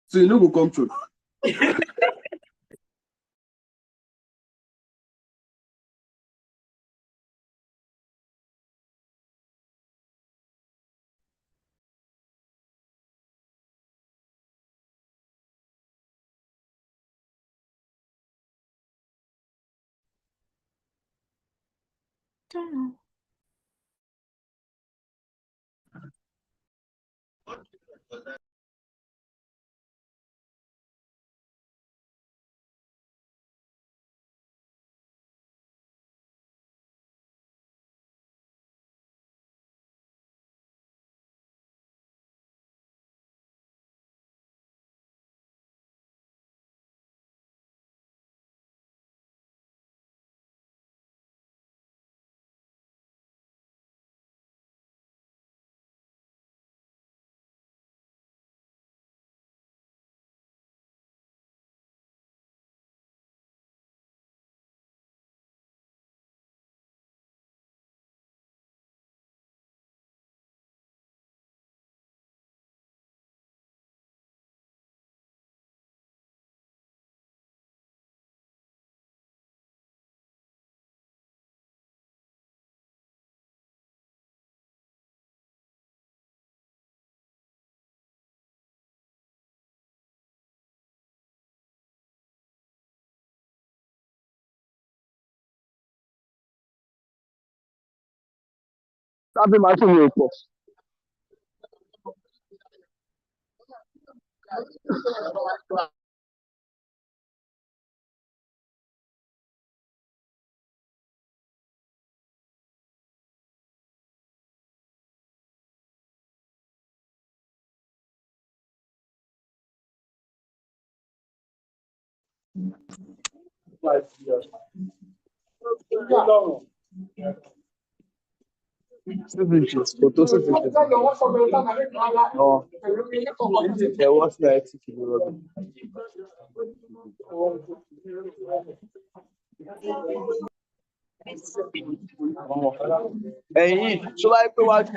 So you know go come through. Don't know. Sabe mais que eu, pô. Serviços, botou serviços. Ó, é o Atlético que virou. Vamos lá. É isso, deixa eu lá ir pro lado.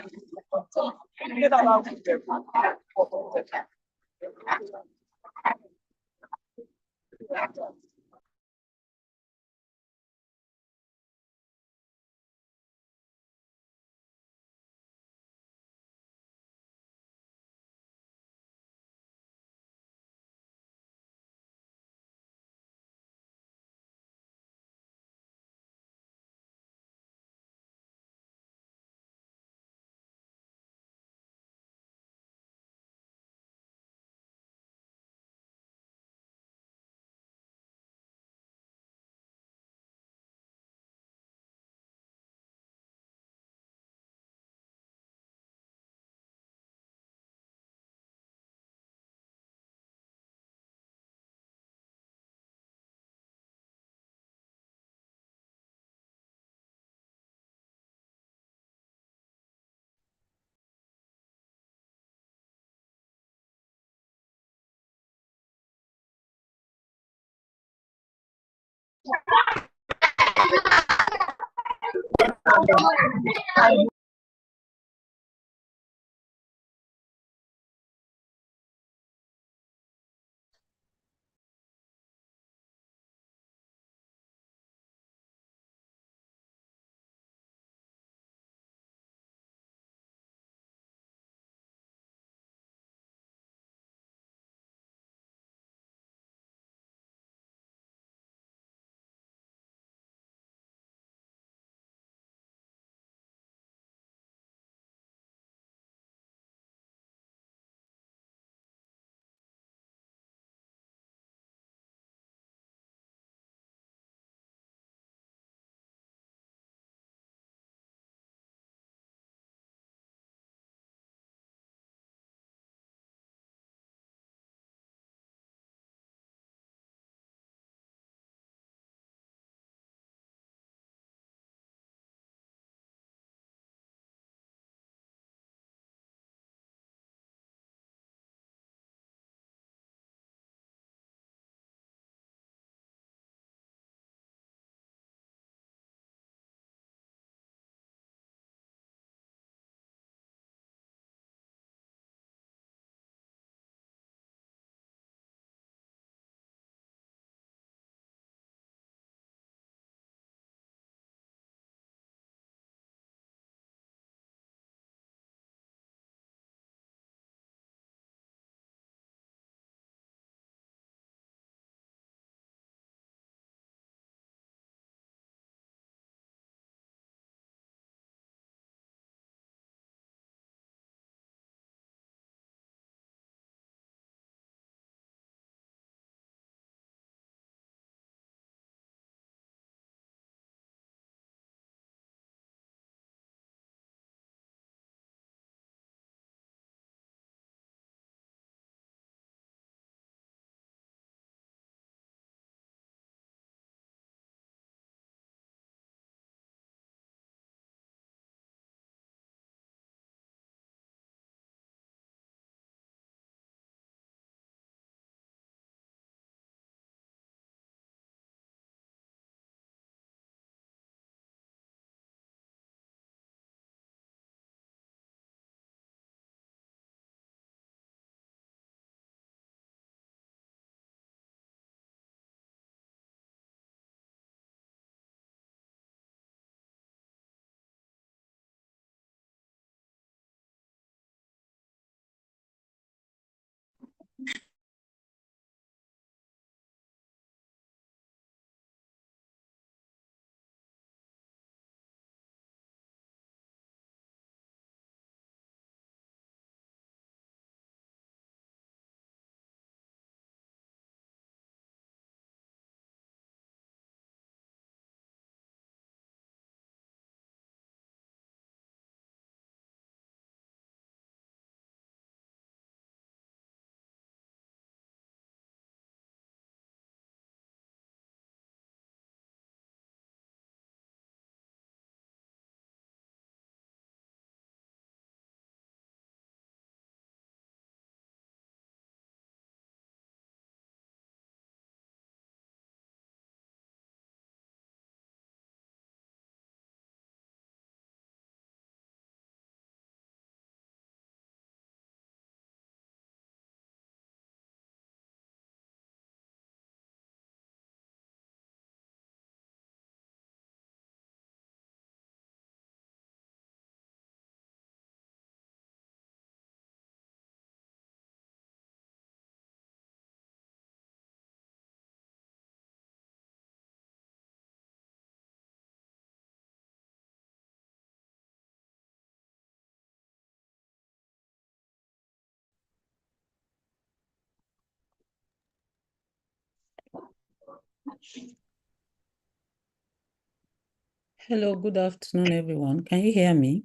Hello, good afternoon, everyone. Can you hear me?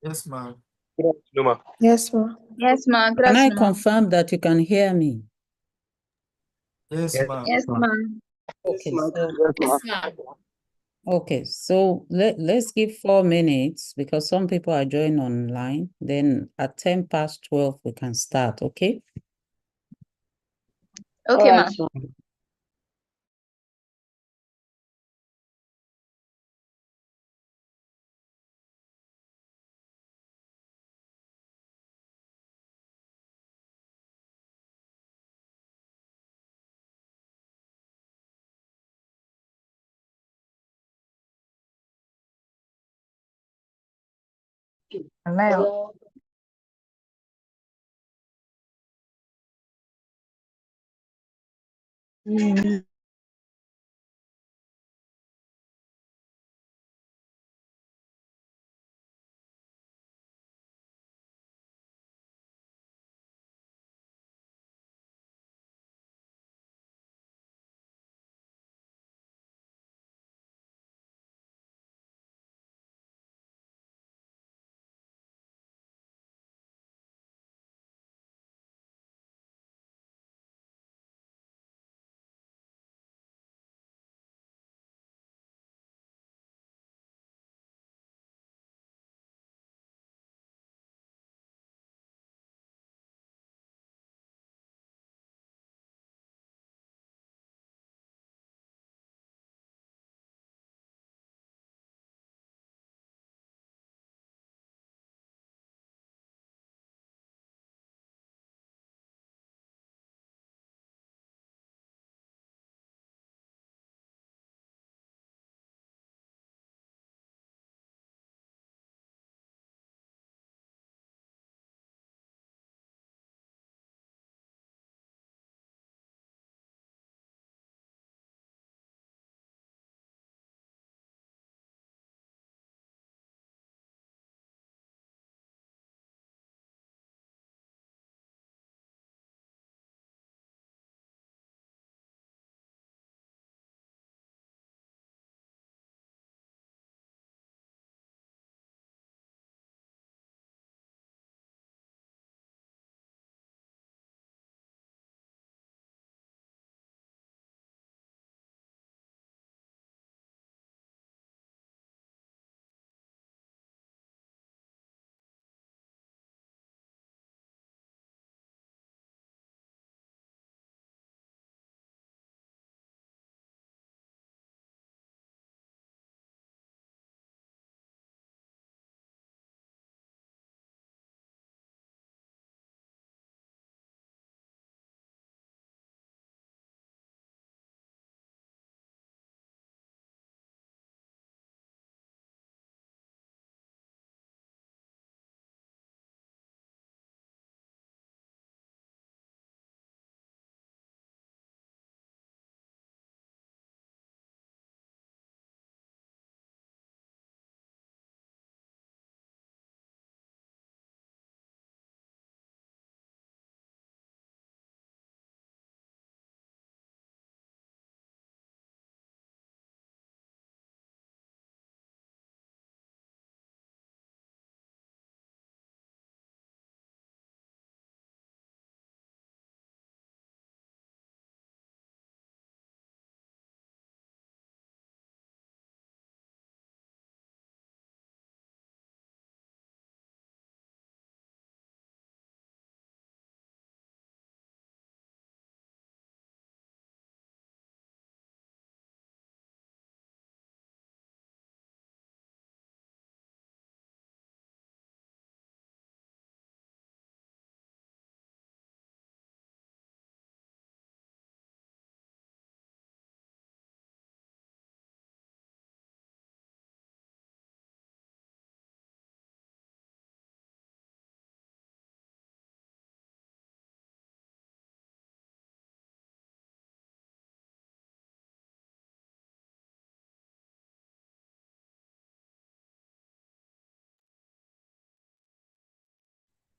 Yes, ma'am. Good afternoon, ma. Yes, ma. Yes, ma. Good Can I afternoon, ma. confirm that you can hear me? Yes, Yes, ma'am. Yes, ma'am. Okay, ma. so Yes, ma. let's give 4 minutes because some people are joining online. Then at 10 past 12, we can start, okay? Okay, ma. Alright, ma. Hello.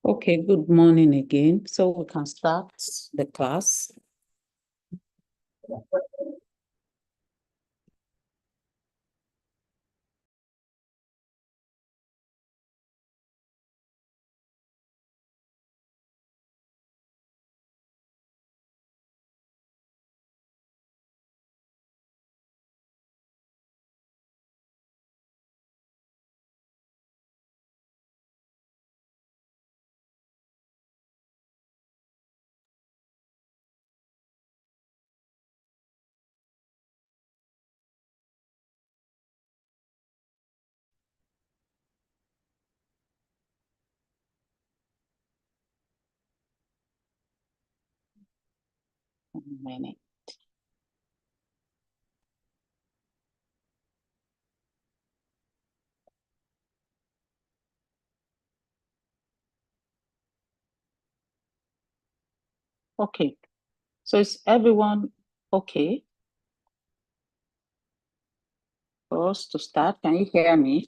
Okay, good morning again. So we can start the class. One minute. Okay. So is everyone okay for us to start? Can you hear me?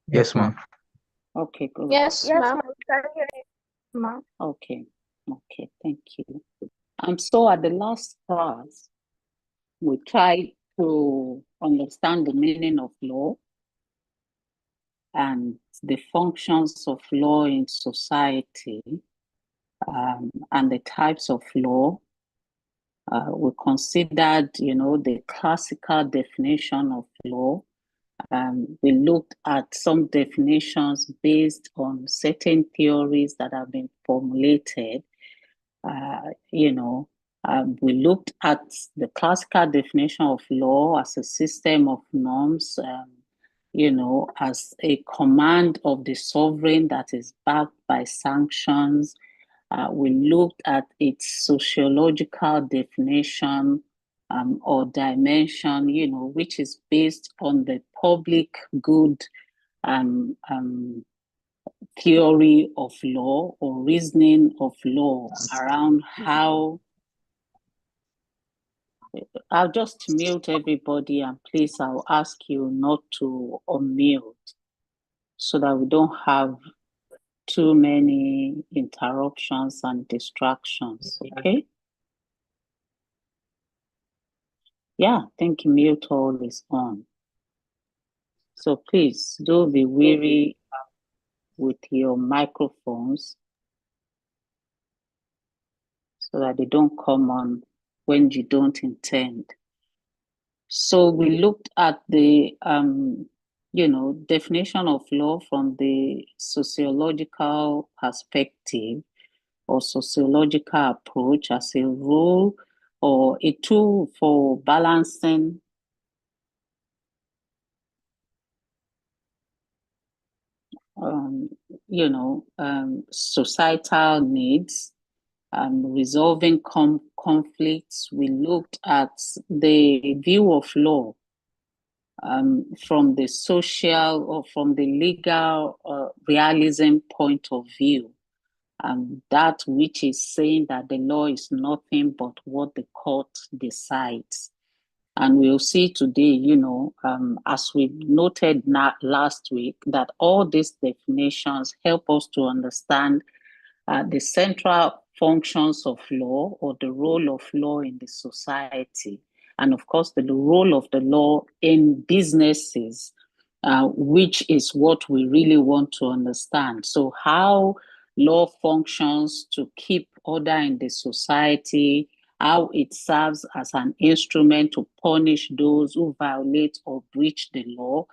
Yes, ma'am. Okay, good. Yes, ma'am. Ma'am. Okay. Okay, thank you. So at the last class, we tried to understand the meaning of law and the functions of law in society, and the types of law. We considered, the classical definition of law. We looked at some definitions based on certain theories that have been formulated. We looked at the classical definition of law as a system of norms, as a command of the sovereign that is backed by sanctions. We looked at its sociological definition, or dimension, which is based on the public good theory of law or reasoning of law around how. I'll just mute everybody, and please, I'll ask you not to unmute so that we don't have too many interruptions and distractions, okay? Yeah, I think mute all is on. So please do be wary with your microphones so that they don't come on when you don't intend. So we looked at the definition of law from the sociological perspective or sociological approach as a rule or a tool for balancing societal needs, resolving conflicts. We looked at the view of law from the social or from the legal realism point of view. That which is saying that the law is nothing but what the court decides. And we'll see today, as we noted last week, that all these definitions help us to understand the central functions of law or the role of law in the society. And of course, the role of the law in businesses, which is what we really want to understand. So how law functions to keep order in the society, how it serves as an instrument to punish those who violate or breach the law,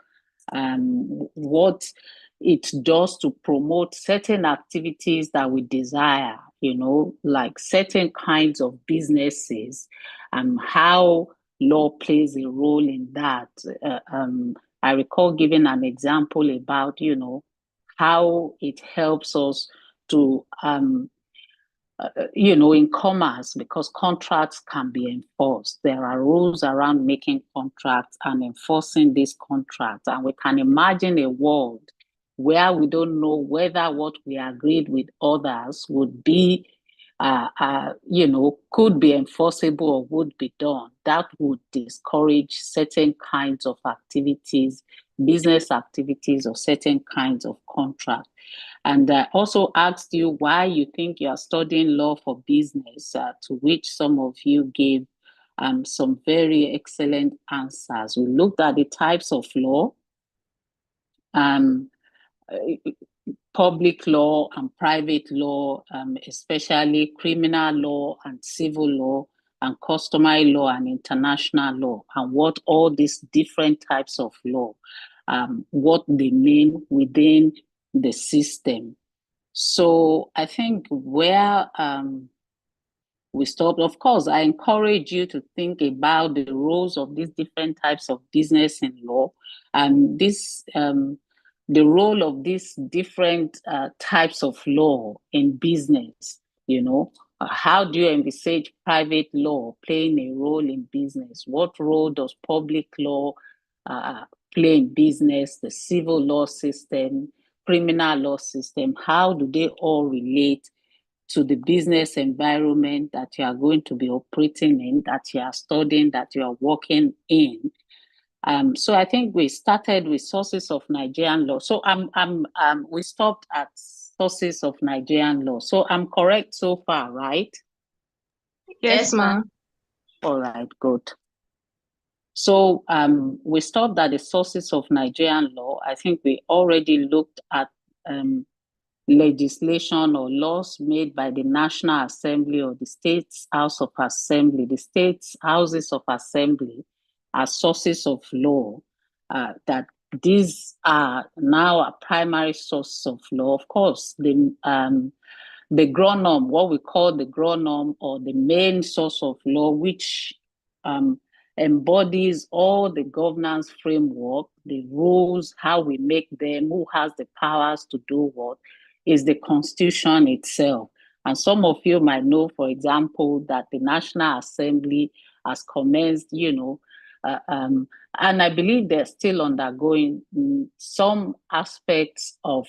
what it does to promote certain activities that we desire, like certain kinds of businesses, and how law plays a role in that. I recall giving an example about, how it helps us to in commerce, because contracts can be enforced. There are rules around making contracts and enforcing these contracts. And we can imagine a world where we don't know whether what we agreed with others would be, could be enforceable or would be done. That would discourage certain kinds of activities, business activities, or certain kinds of contracts. And I also asked you why you think you are studying law for business, to which some of you gave some very excellent answers. We looked at the types of law, public law and private law, especially criminal law and civil law and customary law and international law, and what all these different types of law, what they mean within the system. So I think where we stopped, of course, I encourage you to think about the roles of these different types of business in law, and the role of these different types of law in business. How do you envisage private law playing a role in business? What role does public law play in business? The civil law system, criminal law system, how do they all relate to the business environment that you are going to be operating in, that you are studying, that you are working in. So I think we started with sources of Nigerian law. So we stopped at sources of Nigerian law. So I'm correct so far, right? Yes, ma'am. All right, good. So we stopped at the sources of Nigerian law. I think we already looked at legislation or laws made by the National Assembly or the State's House of Assembly, the State's Houses of Assembly as sources of law, that these are now a primary source of law. Of course, the GRONOM, what we call the GRONOM or the main source of law, which embodies all the governance framework, the rules, how we make them, who has the powers to do what, is the Constitution itself. And some of you might know, for example, that the National Assembly has commenced, and I believe they're still undergoing some aspects of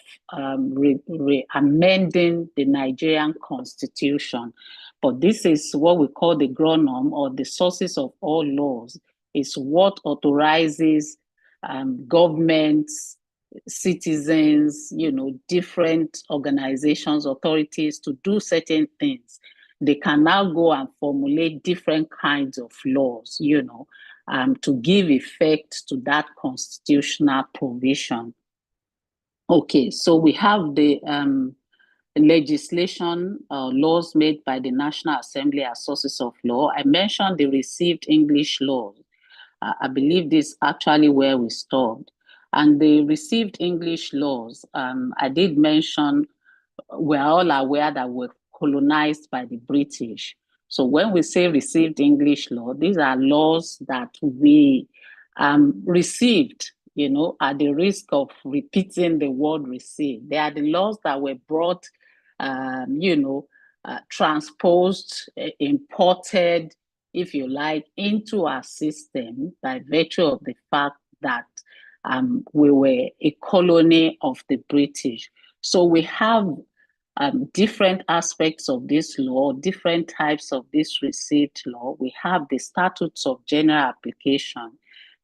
amending the Nigerian Constitution. But this is what we call the GRONOM, or the sources of all laws. Is what authorizes governments, citizens, different organizations, authorities to do certain things. They can now go and formulate different kinds of laws, to give effect to that constitutional provision. Okay, so we have the legislation, laws made by the National Assembly as sources of law. I mentioned the received English laws. I believe this is actually where we stopped. And the received English laws, I did mention, we're all aware that we're colonized by the British. So when we say received English law, these are laws that we received, at the risk of repeating the word received. They are the laws that were brought, transposed, imported, if you like, into our system by virtue of the fact that we were a colony of the British. So we have different aspects of this law, different types of this received law. We have the statutes of general application.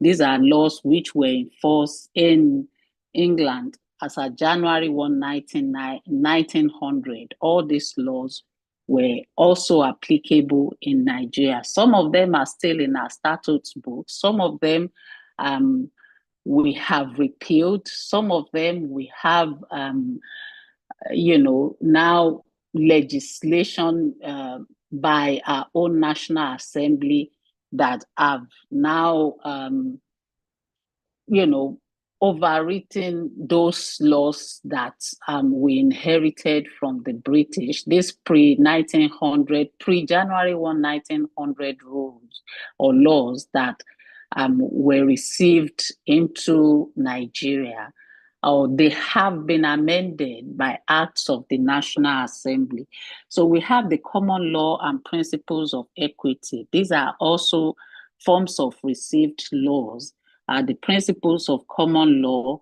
These are laws which were enforced in England as of January 1, 1900. All these laws were also applicable in Nigeria. Some of them are still in our statutes books. Some of them we have repealed. Some of them we have now legislation by our own National Assembly that have now, overwritten those laws that we inherited from the British. This pre-1900, pre-January 1, 1900 rules or laws that were received into Nigeria, or they have been amended by acts of the National Assembly. So we have the common law and principles of equity. These are also forms of received laws. The principles of common law,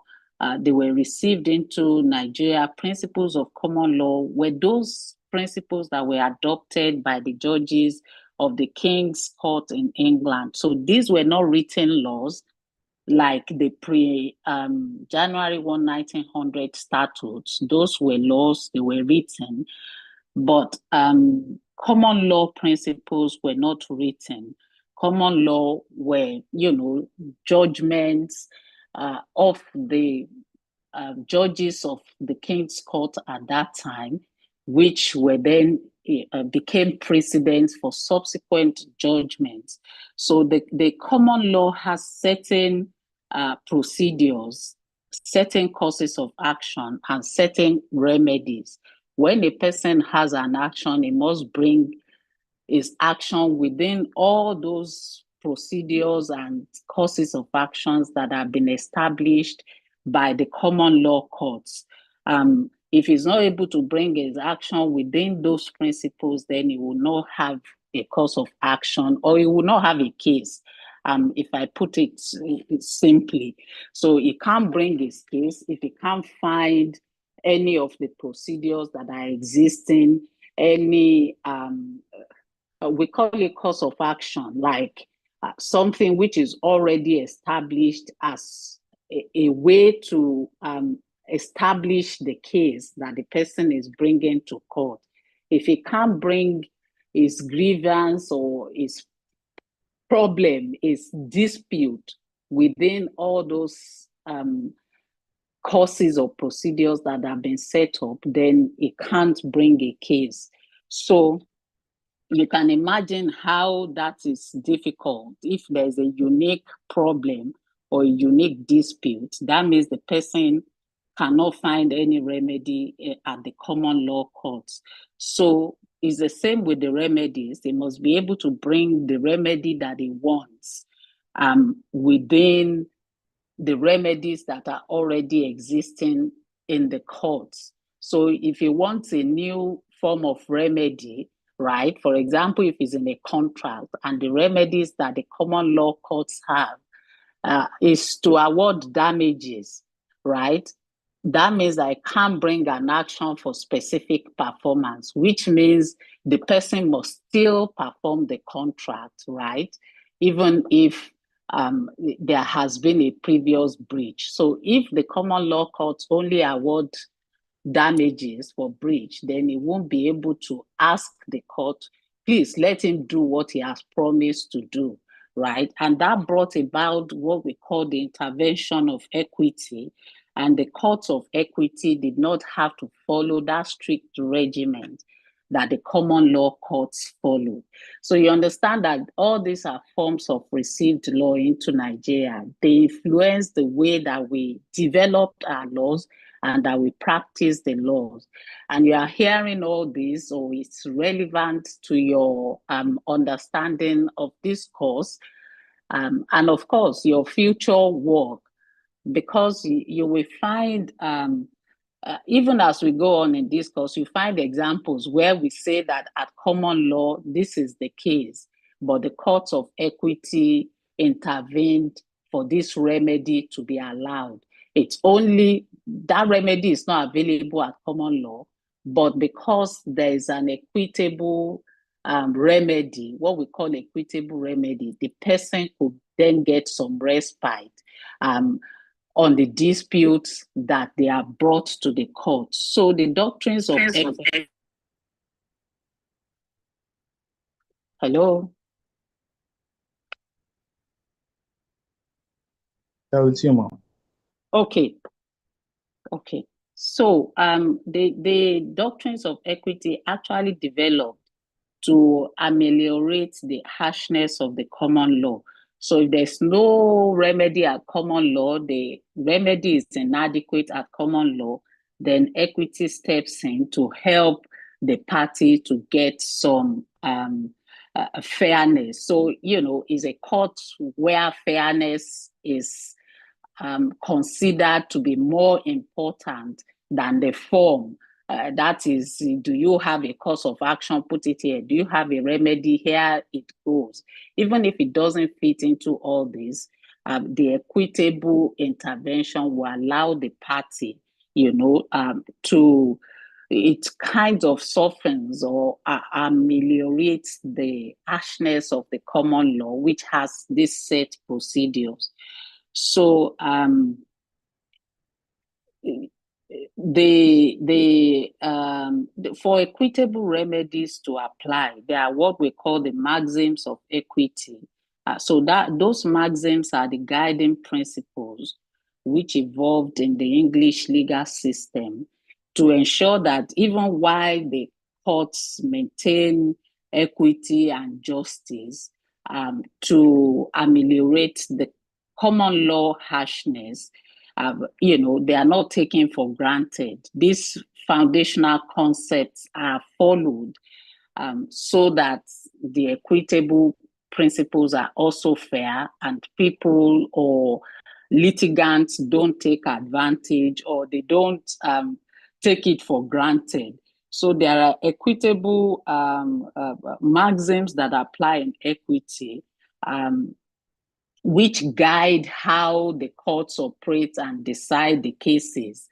they were received into Nigeria. Principles of common law were those principles that were adopted by the judges of the King's Court in England. So these were not written laws like the pre-January 1, 1900 statutes. Those were laws, they were written, but common law principles were not written. Common law were, judgments of the judges of the King's Court at that time, which were then became precedents for subsequent judgments. So the common law has certain procedures, certain courses of action, and certain remedies. When a person has an action, he must bring his action within all those procedures and courses of actions that have been established by the common law courts. If he's not able to bring his action within those principles, then he will not have a course of action, or he will not have a case, if I put it simply. So he can't bring his case if he can't find any of the procedures that are existing any we call it cause of action, like something which is already established as a way to establish the case that the person is bringing to court. If he can't bring his grievance or his problem, his dispute within all those courses or procedures that have been set up, then he can't bring a case. So you can imagine how that is difficult. If there's a unique problem or a unique dispute, that means the person cannot find any remedy at the common law courts. So it's the same with the remedies. They must be able to bring the remedy that he wants within the remedies that are already existing in the courts. So if he wants a new form of remedy, right? For example, if it's in a contract and the remedies that the common law courts have is to award damages, right? That means I can't bring an action for specific performance, which means the person must still perform the contract, right? Even if there has been a previous breach. So if the common law courts only award damages for breach, then he won't be able to ask the court, please let him do what he has promised to do, right? And that brought about what we call the intervention of equity. And the courts of equity did not have to follow that strict regimen that the common law courts follow. So you understand that all these are forms of received law into Nigeria. They influence the way that we developed our laws and that we practice the laws. And you are hearing all this, or it's relevant to your understanding of this course, and of course, your future work, because you will find, even as we go on in this course, you find examples where we say that at common law, this is the case, but the courts of equity intervened for this remedy to be allowed. It's only that remedy is not available at common law, but because there is an equitable remedy, what we call equitable remedy, the person could then get some respite on the disputes that they are brought to the court. So the doctrines of equity. Hello? Okay. Okay. So the doctrines of equity actually developed to ameliorate the harshness of the common law. So if there's no remedy at common law, the remedy is inadequate at common law, then equity steps in to help the party to get some fairness. So, is a court where fairness is considered to be more important than the form. That is, do you have a course of action? Put it here. Do you have a remedy? Here it goes. Even if it doesn't fit into all this, the equitable intervention will allow the party, to, it kind of softens or ameliorates the harshness of the common law, which has these set procedures. So for equitable remedies to apply, there are what we call the maxims of equity. So those maxims are the guiding principles which evolved in the English legal system to ensure that even while the courts maintain equity and justice, to ameliorate the common law harshness, they are not taken for granted. These foundational concepts are followed so that the equitable principles are also fair and people or litigants don't take advantage or they don't take it for granted. So there are equitable maxims that apply in equity, which guide how the courts operate and decide the cases.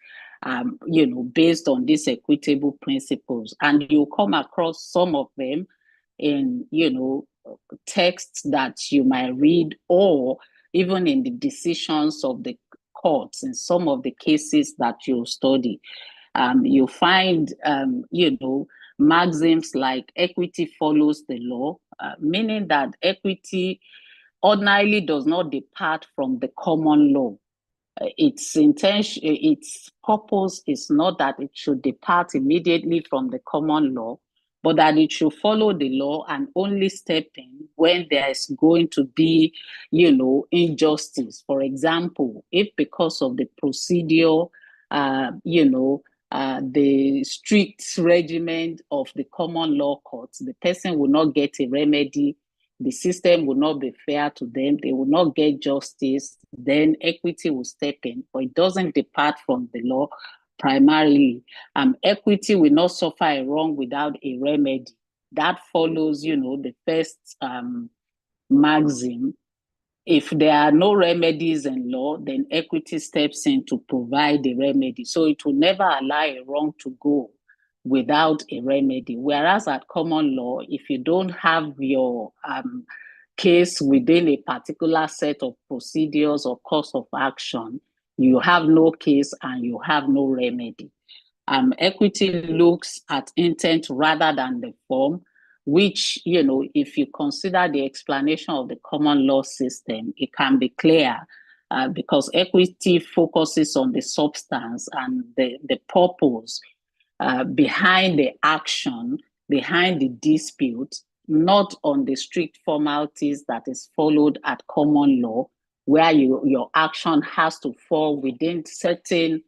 based on these equitable principles. And you come across some of them in, texts that you might read, or even in the decisions of the courts in some of the cases that you study. You find, maxims like equity follows the law, meaning that equity ordinarily does not depart from the common law. Its intention, its purpose is not that it should depart immediately from the common law, but that it should follow the law and only step in when there is going to be, injustice. For example, if because of the procedure, the strict regimen of the common law courts, the person will not get a remedy, the system will not be fair to them, they will not get justice, then equity will step in, but it doesn't depart from the law primarily. Equity will not suffer a wrong without a remedy. That follows, the first maxim. If there are no remedies in law, then equity steps in to provide a remedy. So it will never allow a wrong to go without a remedy. Whereas at common law, if you don't have your case within a particular set of procedures or course of action, you have no case and you have no remedy. Equity looks at intent rather than the form, which, if you consider the explanation of the common law system, it can be clear because equity focuses on the substance and the purpose behind the action, behind the dispute, not on the strict formalities that is followed at common law, where your action has to fall within certain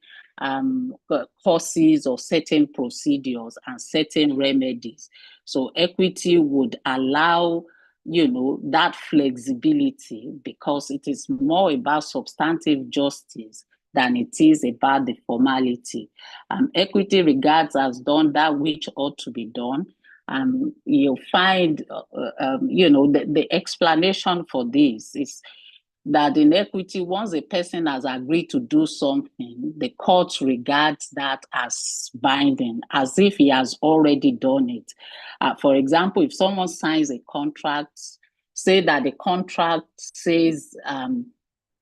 causes or certain procedures and certain remedies. So equity would allow, that flexibility because it is more about substantive justice than it is about the formality. Equity regards as done that which ought to be done. You'll find, the explanation for this is that in equity, once a person has agreed to do something, the court regards that as binding, as if he has already done it. For example, if someone signs a contract, say that the contract says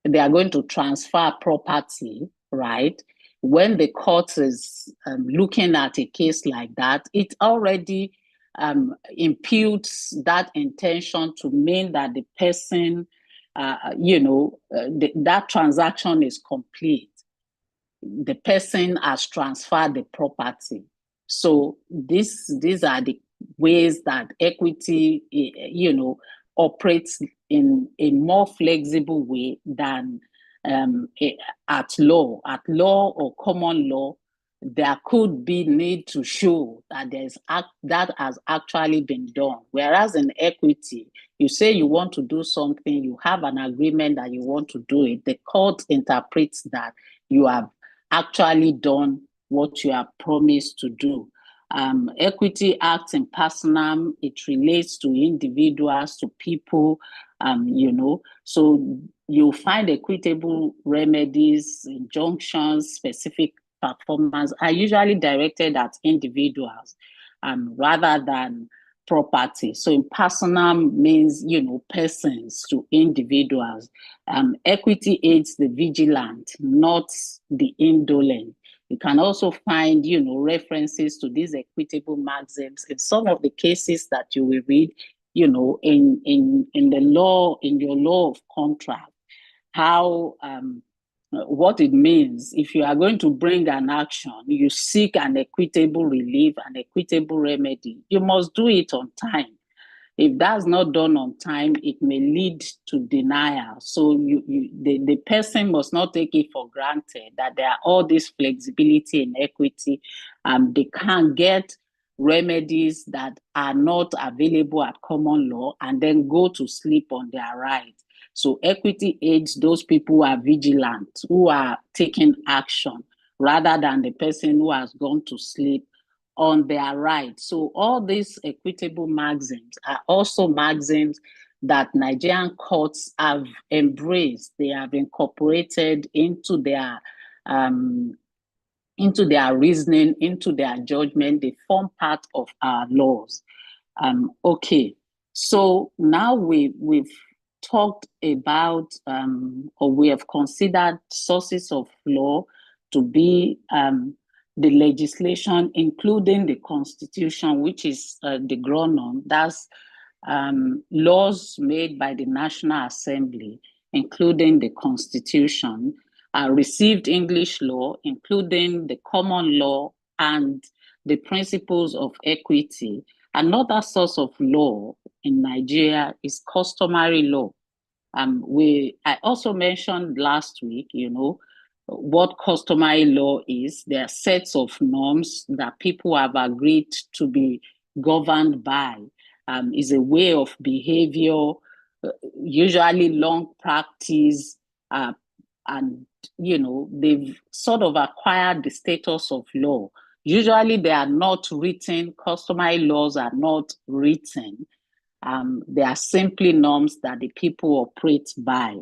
they are going to transfer property, right? When the court is looking at a case like that, it already imputes that intention to mean that the person that transaction is complete. The person has transferred the property. So these are the ways that equity, operates in a more flexible way than at law. At law or common law, there could be need to show that that has actually been done. Whereas in equity, you say you want to do something, you have an agreement that you want to do it. The court interprets that you have actually done what you have promised to do. Equity acts in personam, it relates to individuals, to people, so you'll find equitable remedies, injunctions, specific performance are usually directed at individuals rather than property. So in personam means, persons to individuals. Equity aids the vigilant, not the indolent. You can also find, references to these equitable maxims in some of the cases that you will read, in the law, in your law of contract, how what it means. If you are going to bring an action, you seek an equitable relief, an equitable remedy, you must do it on time. If that's not done on time, it may lead to denial. So the person must not take it for granted that there are all this flexibility in equity. They can't get remedies that are not available at common law and then go to sleep on their rights. So equity aids those people who are vigilant, who are taking action, rather than the person who has gone to sleep on their right. So all these equitable maxims are also maxims that Nigerian courts have embraced. They have incorporated into their into their reasoning, into their judgment. They form part of our laws. Okay, so now we've talked about, or we have considered sources of law to be the legislation, including the Constitution, which is the ground. That's laws made by the National Assembly, including the Constitution, received English law, including the common law and the principles of equity. Another source of law in Nigeria is customary law. I also mentioned last week, what customary law is. There are sets of norms that people have agreed to be governed by. Is a way of behavior, usually long practice, and they've sort of acquired the status of law. Usually they are not written. Customary laws are not written. They are simply norms that the people operate by.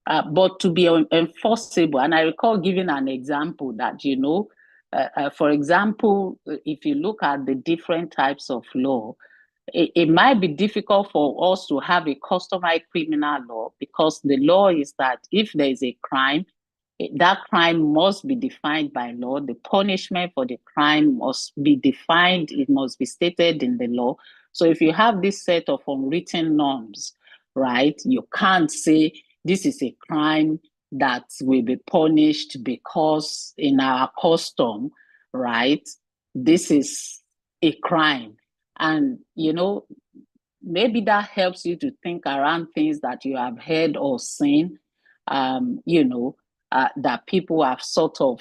But to be enforceable, and I recall giving an example that, for example, if you look at the different types of law, it might be difficult for us to have a customary criminal law, because the law is that if there is a crime, that crime must be defined by law. The punishment for the crime must be defined. It must be stated in the law. So if you have this set of unwritten norms, right, you can't say this is a crime that will be punished because in our custom, right, this is a crime. And, maybe that helps you to think around things that you have heard or seen, that people have sort of,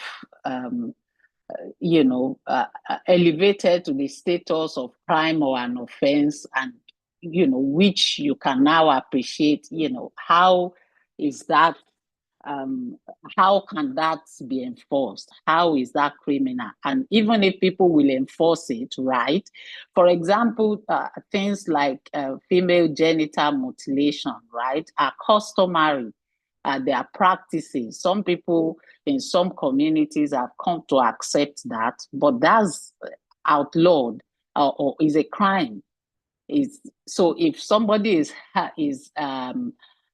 elevated to the status of crime or an offense, and, which you can now appreciate, how is that, how can that be enforced? How is that criminal? And even if people will enforce it, right? For example, things like female genital mutilation, right, are customary. There are practices. Some people in some communities have come to accept that, but that's outlawed or is a crime. So if somebody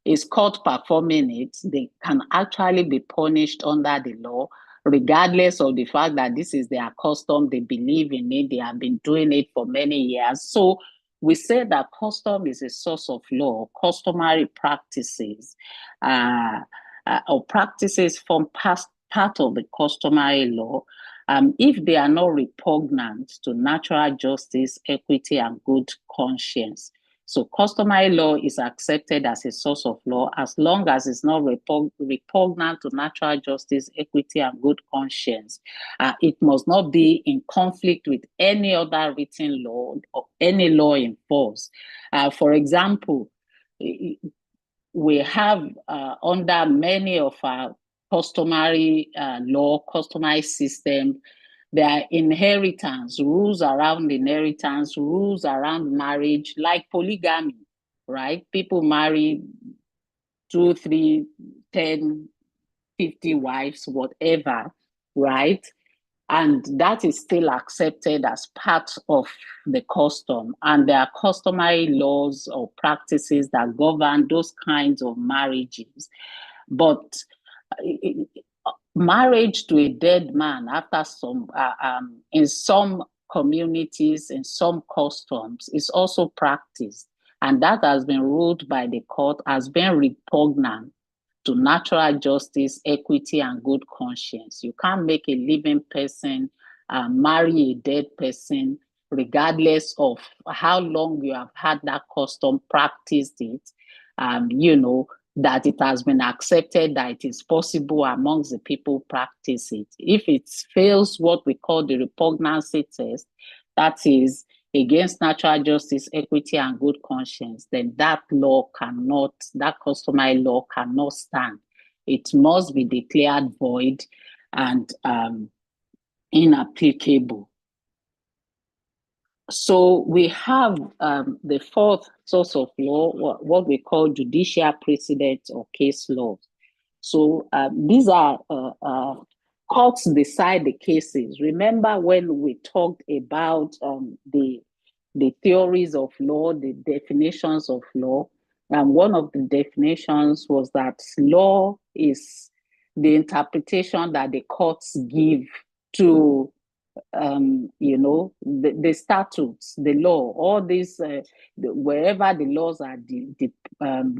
is caught performing it, they can actually be punished under the law, regardless of the fact that this is their custom, they believe in it, they have been doing it for many years. So we say that custom is a source of law. Customary practices or practices form part of the customary law. If they are not repugnant to natural justice, equity, and good conscience. So customary law is accepted as a source of law as long as it's not repugnant to natural justice, equity, and good conscience. It must not be in conflict with any other written law or any law in force. For example, we have under many of our customary law, customary system, there are inheritance, rules around inheritance, rules around marriage, like polygamy, right? People marry 2, 3, 10, 50 wives, whatever, right? And that is still accepted as part of the custom. And there are customary laws or practices that govern those kinds of marriages. But marriage to a dead man after some, in some communities, in some customs, is also practiced. And that has been ruled by the court as being repugnant to natural justice, equity, and good conscience. You can't make a living person marry a dead person, regardless of how long you have had that custom, practiced it, that it has been accepted that it is possible amongst the people practice it. If it fails what we call the repugnancy test, that is against natural justice, equity, and good conscience, then that customary law cannot stand. It must be declared void and inapplicable. So we have the fourth source of law, what we call judicial precedent or case law. So these are courts decide the cases. Remember when we talked about the theories of law, the definitions of law, and one of the definitions was that law is the interpretation that the courts give to the statutes, the law, all these, wherever the laws are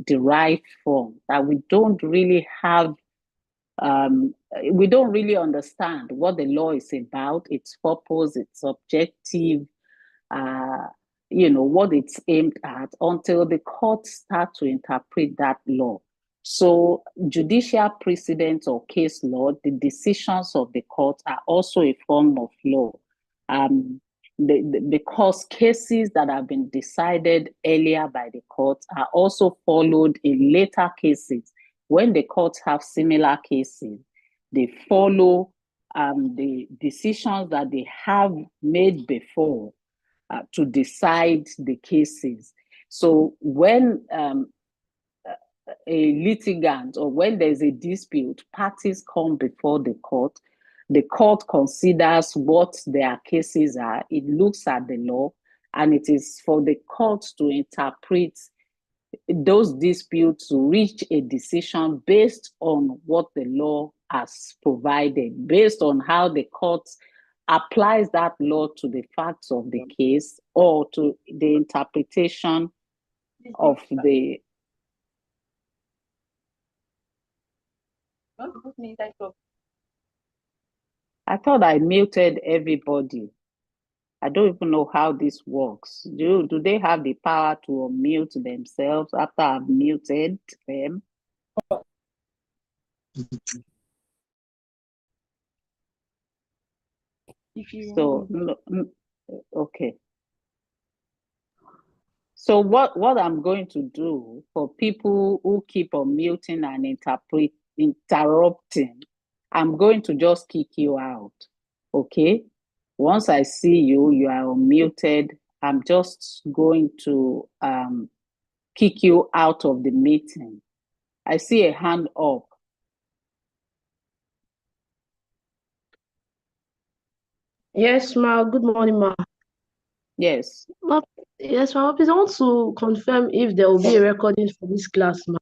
derived from, that we don't really have, we don't really understand what the law is about, its purpose, its objective, what it's aimed at, until the courts start to interpret that law. So judicial precedent or case law, the decisions of the court are also a form of law. Because cases that have been decided earlier by the courts are also followed in later cases. When the courts have similar cases, they follow the decisions that they have made before to decide the cases. So when a litigant, or when there's a dispute, parties come before the court considers what their cases are, it looks at the law, and it is for the court to interpret those disputes to reach a decision based on what the law has provided, based on how the court applies that law to the facts of the case or to the interpretation of the. I thought I muted everybody. I don't even know how this works. Do they have the power to unmute themselves after I've muted them? Okay. So what I'm going to do for people who keep on muting and interrupting, I'm going to just kick you out, okay? Once I see you are unmuted, I'm just going to kick you out of the meeting. I see a hand up. Yes, ma. Good morning, ma. Yes. Ma, yes, ma. Please, I want to confirm if there will be a recording for this class, ma.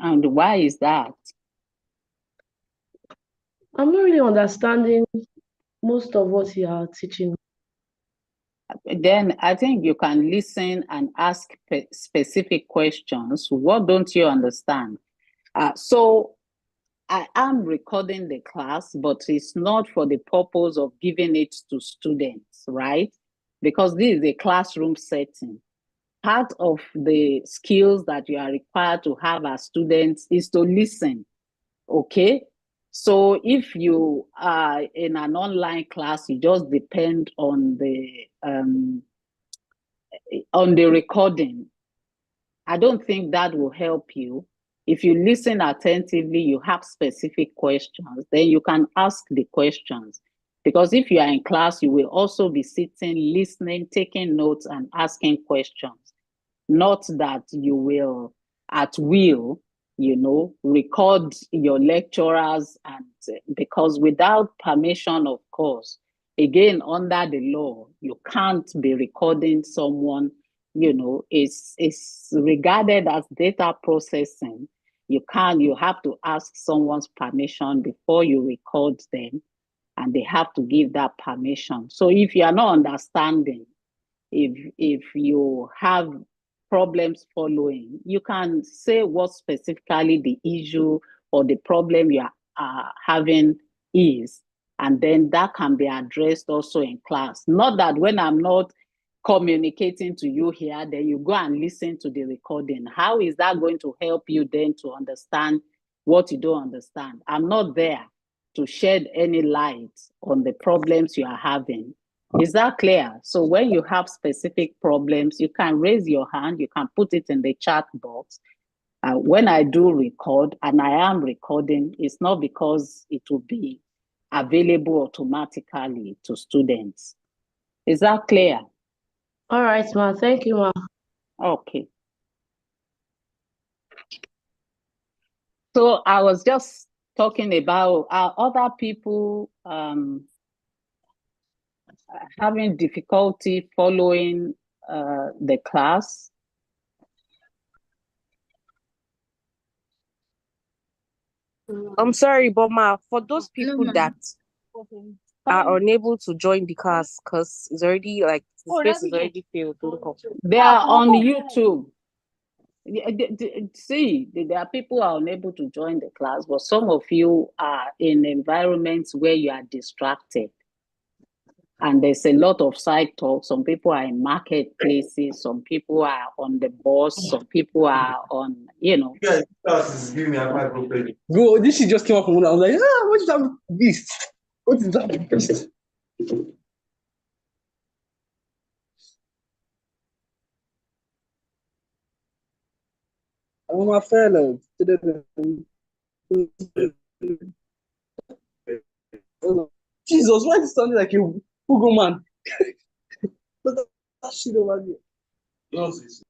And why is that? I'm not really understanding most of what you are teaching. Then I think you can listen and ask specific questions. What don't you understand? So I am recording the class, but it's not for the purpose of giving it to students, right? Because this is a classroom setting. Part of the skills that you are required to have as students is to listen, okay? So if you are in an online class, you just depend on the recording. I don't think that will help you. If you listen attentively, you have specific questions, then you can ask the questions. Because if you are in class, you will also be sitting, listening, taking notes, and asking questions. Not that you will, at will, record your lecturers, and because without permission, of course, again, under the law, you can't be recording someone, it's regarded as data processing. You have to ask someone's permission before you record them, and they have to give that permission. So if you are not understanding, if you have problems following, you can say what specifically the issue or the problem you are having is, and then that can be addressed also in class. Not that when I'm not communicating to you here, then you go and listen to the recording. How is that going to help you then to understand what you don't understand? I'm not there to shed any light on the problems you are having. Is that clear? So when you have specific problems, you can raise your hand, you can put it in the chat box. When I do record, and I am recording, it's not because it will be available automatically to students. Is that clear? All right, ma. Thank you, ma. Okay. So I was just talking about other people having difficulty following the class. I'm sorry, but for those people that are unable to join the class because it's already like the space is already filled. They are on YouTube. See, there are people who are unable to join the class, but some of you are in environments where you are distracted. And there's a lot of side talk. Some people are in marketplaces, some people are on the bus, some people are on, you know. Bro, this shit just came up from one. I was like, what is that beast? What is that beast? I'm my fellow. Jesus, why is it sounding like a Google man? Look at that shit over there. Nonsense.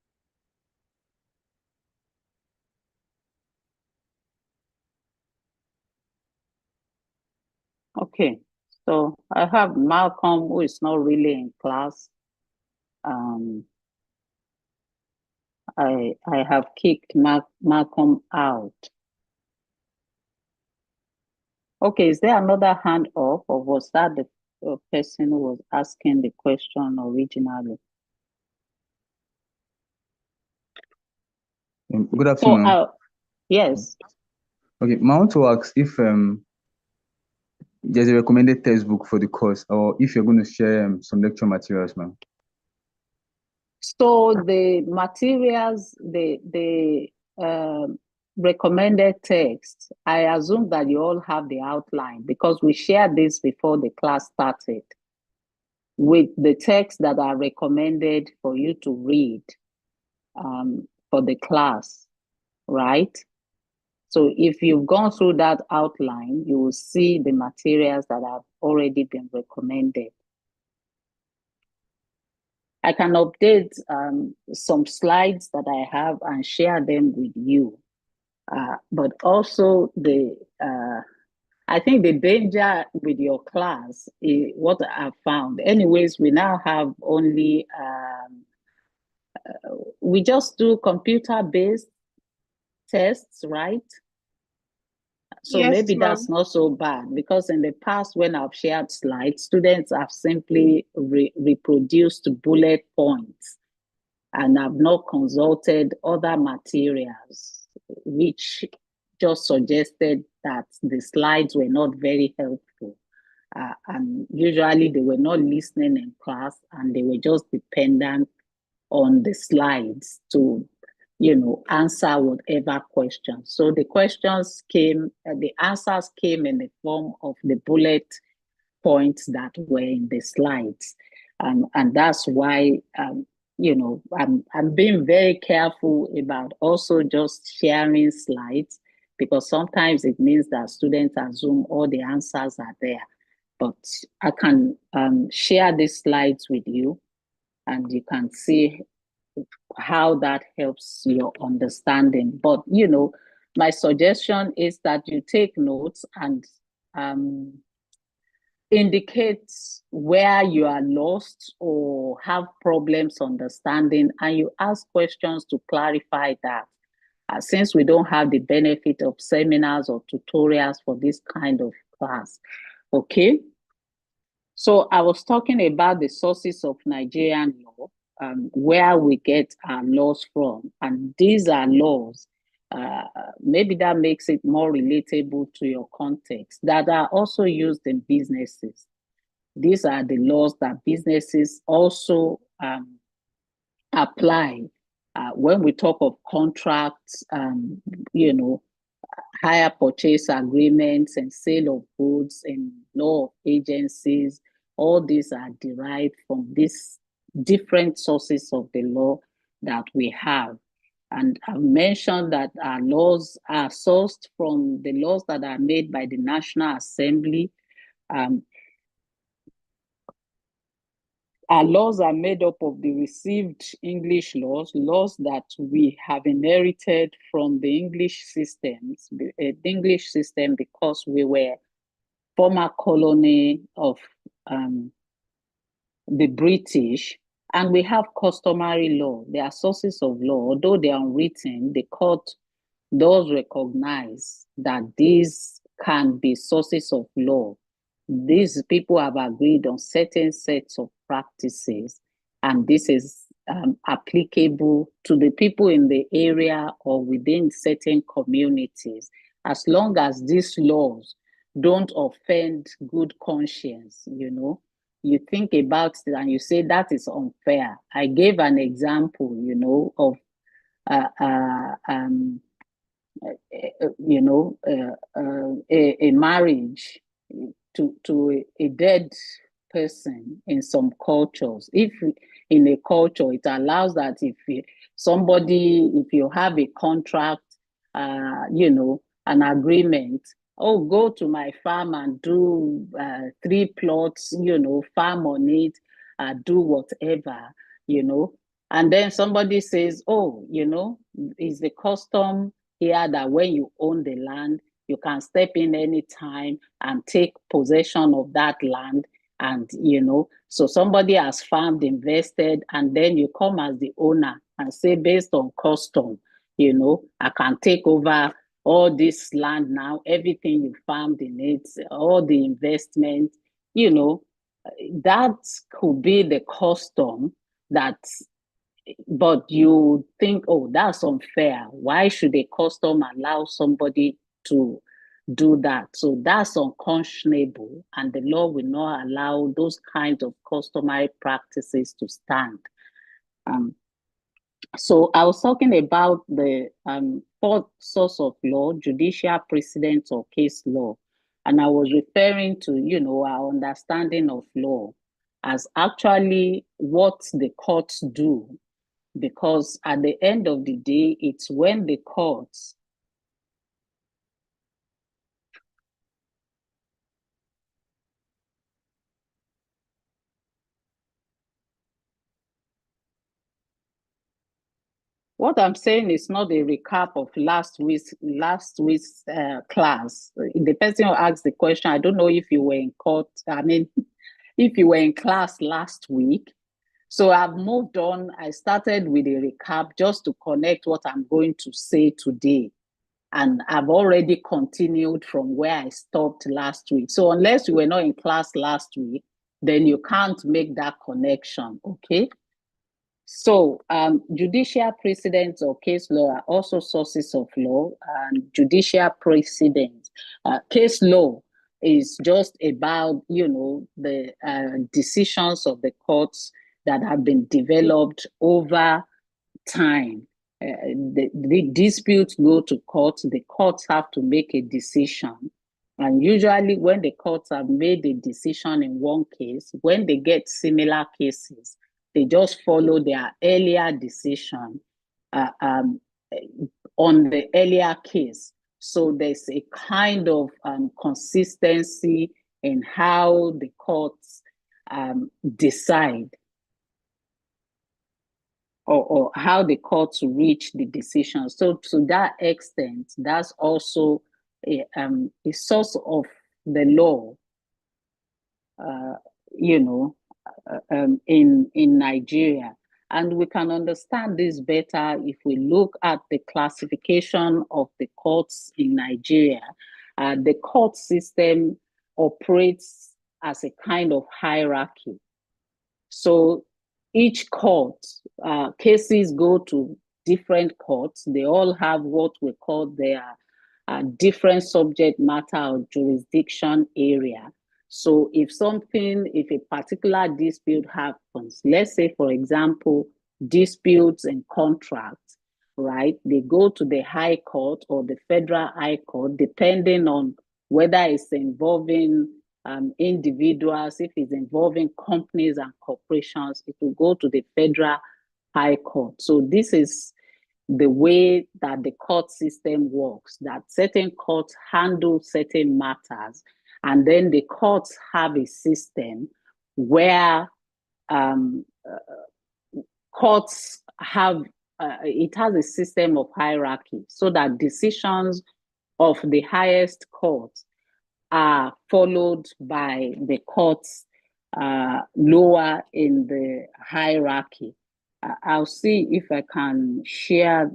Okay, so I have Malcolm, who is not really in class. I have kicked Malcolm out. Okay, is there another hand up, or was that the person who was asking the question originally? Good afternoon. So, yes. Okay, I want to ask if there's a recommended textbook for the course, or if you're going to share some lecture materials, ma'am. So the materials, the recommended text, I assume that you all have the outline because we shared this before the class started with the texts that are recommended for you to read for the class, right? So if you've gone through that outline, you will see the materials that have already been recommended. I can update some slides that I have and share them with you. But also I think the danger with your class is what I've found. Anyways, we now have only, we just do computer-based tests, right? So Yes, maybe ma'am. that's not so bad because in the past when I've shared slides, students have simply reproduced bullet points and have not consulted other materials, which just suggested that the slides were not very helpful. And usually they were not listening in class and they were just dependent on the slides to, you know, answer whatever questions. So the questions came, the answers came in the form of the bullet points that were in the slides. And that's why, you know, I'm being very careful about also just sharing slides because sometimes it means that students assume all the answers are there. But I can share these slides with you and you can see how that helps your understanding. But, you know, my suggestion is that you take notes and indicate where you are lost or have problems understanding, and you ask questions to clarify that. Since we don't have the benefit of seminars or tutorials for this kind of class, okay? So I was talking about the sources of Nigerian law, where we get our laws from. And these are laws, maybe that makes it more relatable to your context, that are also used in businesses. These are the laws that businesses also apply. When we talk of contracts, you know, hire purchase agreements and sale of goods and law of agencies, all these are derived from these different sources of the law that we have. And I've mentioned that our laws are sourced from the laws that are made by the National Assembly. Our laws are made up of the received English laws, laws that we have inherited from the English systems, the English system, because we were former colony of the British, and we have customary law. They are sources of law, although they are unwritten. The court does recognize that these can be sources of law. These people have agreed on certain sets of practices, and this is applicable to the people in the area or within certain communities, as long as these laws don't offend good conscience. You think about it and you say that is unfair. I gave an example, of a marriage to a dead person in some cultures. If in a culture it allows that if you have a contract, an agreement, go to my farm and do 3 plots, farm on it, do whatever, and then somebody says, it's the custom here that when you own the land, you can step in anytime and take possession of that land. And, so somebody has farmed, invested, and then you come as the owner and say, based on custom, I can take over all this land now, everything you farmed in it, all the investment, that could be the custom but you think, that's unfair. Why should a custom allow somebody to do that? So that's unconscionable, and the law will not allow those kinds of customary practices to stand. So I was talking about the fourth source of law, judicial precedent or case law. And I was referring to, our understanding of law as actually what the courts do, because at the end of the day, it's when the courts what I'm saying is not a recap of last week's class. The person who asked the question, I don't know if you were in court, if you were in class last week. So I've moved on. I started with a recap just to connect what I'm going to say today. And I've already continued from where I stopped last week. So unless you were not in class last week, then you can't make that connection, okay? So judicial precedents or case law are also sources of law, and judicial precedents. Case law is just about, the decisions of the courts that have been developed over time. The disputes go to court, the courts have to make a decision. And usually when the courts have made a decision in one case, when they get similar cases, they just follow their earlier decision on the earlier case. So there's a kind of consistency in how the courts decide or how the courts reach the decision. So to that extent, that's also a source of the law, in Nigeria. And we can understand this better if we look at the classification of the courts in Nigeria. The court system operates as a kind of hierarchy. So each court, cases go to different courts. They all have what we call their different subject matter or jurisdiction area. So if a particular dispute happens, let's say, for example, disputes in contracts, right? They go to the High Court or the Federal High Court, depending on whether it's involving individuals. If it's involving companies and corporations, it will go to the Federal High Court. So this is the way that the court system works, that certain courts handle certain matters, and then the courts have a system where courts have, it has a system of hierarchy so that decisions of the highest court are followed by the courts lower in the hierarchy. I'll see if I can share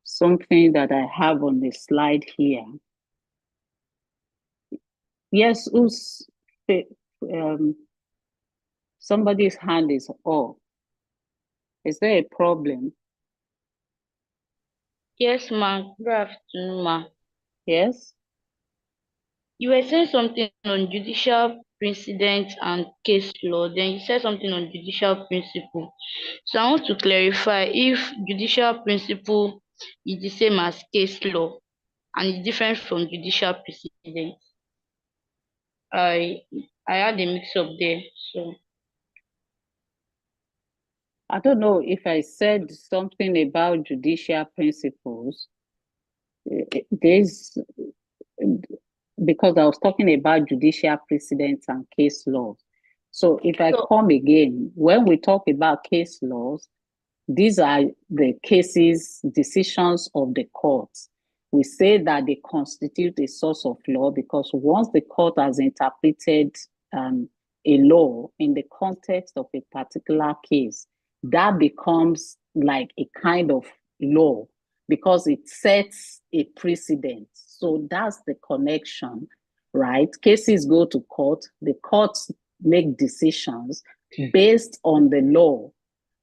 something that I have on the slide here. Yes, somebody's hand is up. Is there a problem? Yes, ma. Good afternoon, ma. Yes? You were saying something on judicial precedent and case law. Then you said something on judicial principle. So I want to clarify if judicial principle is the same as case law and is different from judicial precedent. I had a mix up there. So I don't know if I said something about judicial principles. There's, because I was talking about judicial precedents and case laws. So if I come again, when we talk about case laws, these are the cases, decisions of the courts. We say that they constitute a source of law because once the court has interpreted a law in the context of a particular case, that becomes like a kind of law because it sets a precedent. So that's the connection, right? Cases go to court, the courts make decisions based on the law,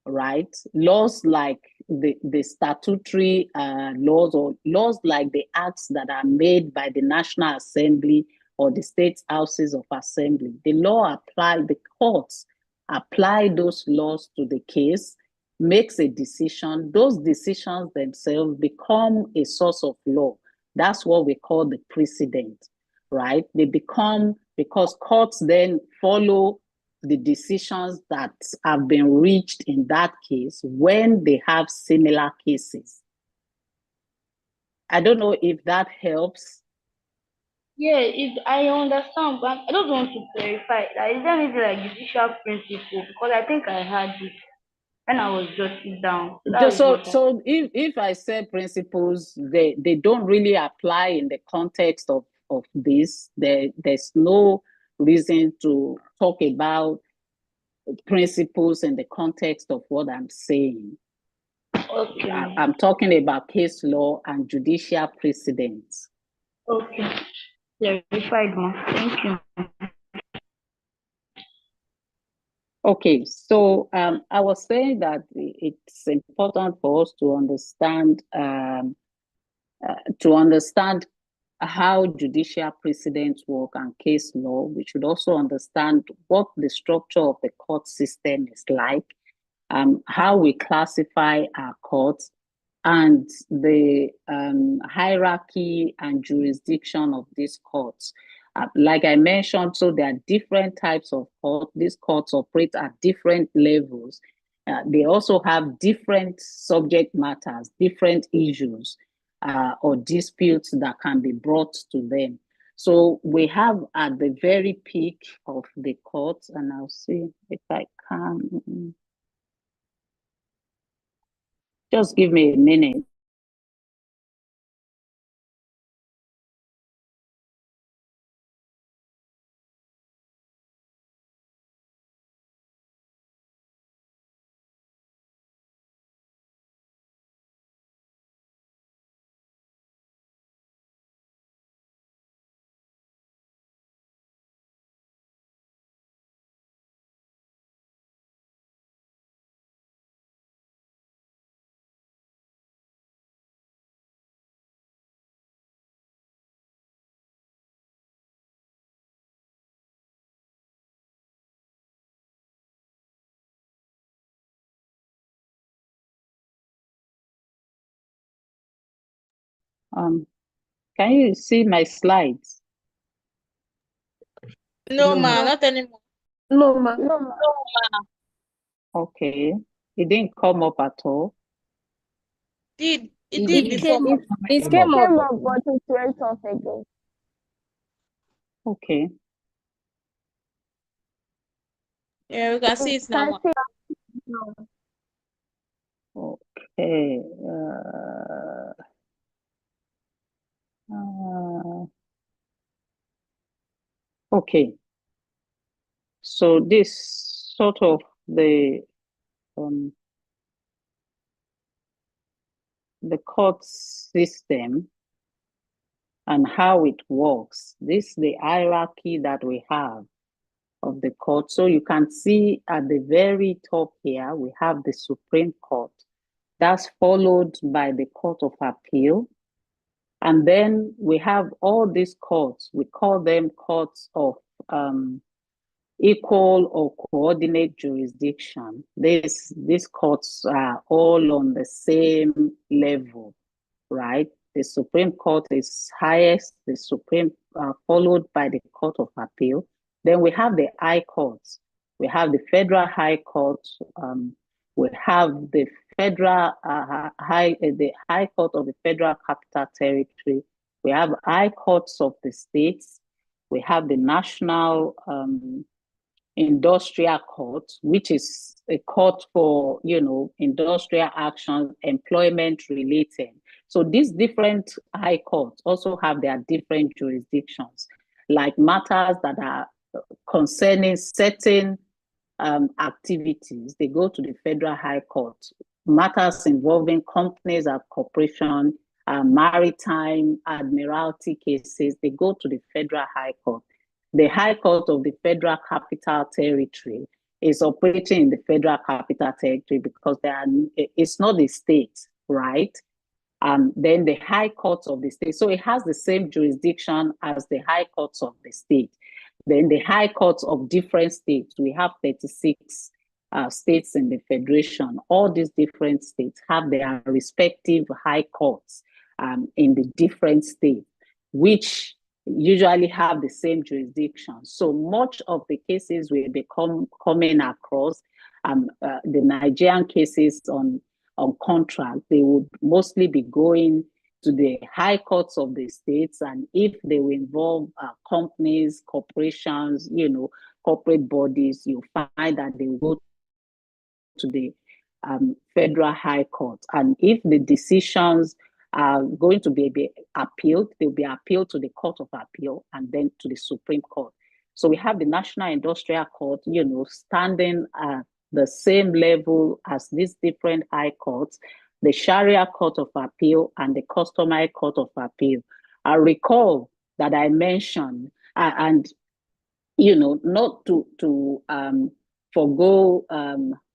right? Laws like the statutory laws or laws like the acts that are made by the National Assembly or the state houses of assembly. The law apply, the courts apply those laws to the case, makes a decision. Those decisions themselves become a source of law. That's what we call the precedent, right? They become, because courts then follow the decisions that have been reached in that case when they have similar cases. I don't know if that helps. yeah, I understand, but I just want to clarify. Like, is there anything like judicial principle? Because I think I had it when I was jotting down. So if I say principles, they don't really apply in the context of this. There's no reason to talk about principles in the context of what I'm saying. Okay. I'm talking about case law and judicial precedents. Okay. Clarified, ma. Thank you. Okay, so I was saying that it's important for us to understand how judicial precedents work and case law. We should also understand what the structure of the court system is like, how we classify our courts, and the hierarchy and jurisdiction of these courts. Like I mentioned, so there are different types of courts. These courts operate at different levels. They also have different subject matters, different issues or disputes that can be brought to them. So we have at the very peak of the court, and I'll see if I can. Just give me a minute. Can you see my slides? No, ma, not anymore. No, ma. Okay. It didn't come up at all. It did before. It came up, but it went off again. Okay. Yeah, we can see it now, Can ma. see it now. Okay. Okay. So this sort of the court system and how it works. This is the hierarchy that we have of the court. So you can see at the very top here, we have the Supreme Court. That's followed by the Court of Appeal. And then we have all these courts. We call them courts of equal or coordinate jurisdiction. These courts are all on the same level, right? The Supreme Court is highest, the Supreme, followed by the Court of Appeal. Then we have the High Courts. We have the Federal High Court. We have the Federal the High Court of the Federal Capital Territory. We have High Courts of the states. We have the National Industrial Court, which is a court for, industrial actions, employment related. So these different high courts also have their different jurisdictions, like matters that are concerning certain activities, they go to the Federal High Court. Matters involving companies and corporations, maritime, admiralty cases, they go to the Federal High Court. The High Court of the Federal Capital Territory is operating in the Federal Capital Territory because it's not the state, right? Then the High Courts of the state. So it has the same jurisdiction as the High Courts of the state. Then the High Courts of different states. We have 36 states in the Federation. All these different states have their respective High Courts in the different states, which usually have the same jurisdiction. So much of the cases will become coming across the Nigerian cases on contract, they would mostly be going to the high courts of the states, and if they will involve companies, corporations, corporate bodies, you find that they will go to the Federal High Court. And if the decisions are going to be appealed, they'll be appealed to the Court of Appeal and then to the Supreme Court. So we have the National Industrial Court, standing at the same level as these different high courts, the Sharia Court of Appeal and the Customary Court of Appeal. I recall that I mentioned, and not to forgo,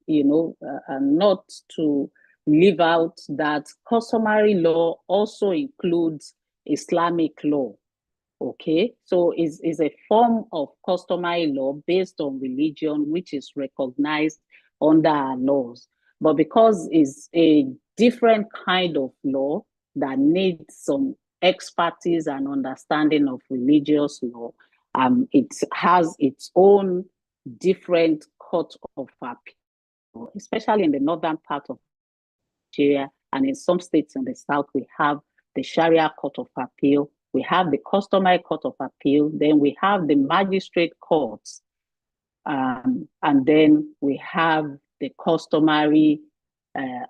not to leave out that customary law also includes Islamic law. Okay, so it's a form of customary law based on religion, which is recognized under our laws. But because it's a different kind of law that needs some expertise and understanding of religious law, it has its own different court of appeal, especially in the northern part of Nigeria, and in some states in the south, we have the Sharia Court of Appeal, we have the Customary Court of Appeal, then we have the Magistrate Courts, and then we have the Customary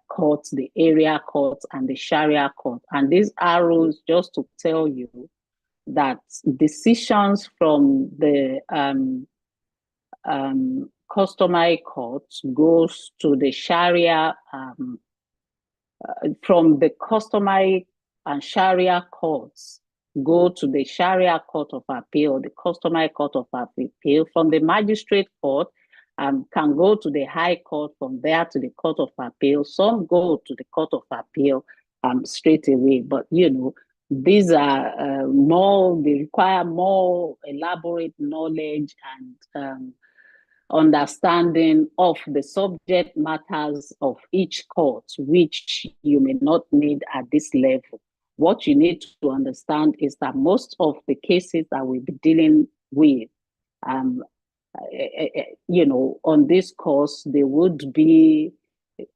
Courts, the Area Courts, and the Sharia Court. And these arrows just to tell you that decisions from the Customary Courts goes to the Sharia, from the Customary and Sharia Courts go to the Sharia Court of Appeal, the Customary Court of Appeal. From the Magistrate Court, can go to the High Court, from there to the Court of Appeal. Some go to the Court of Appeal straight away, but these are they require more elaborate knowledge and understanding of the subject matters of each court, which you may not need at this level. What you need to understand is that most of the cases that we'll be dealing with, on this course, there would be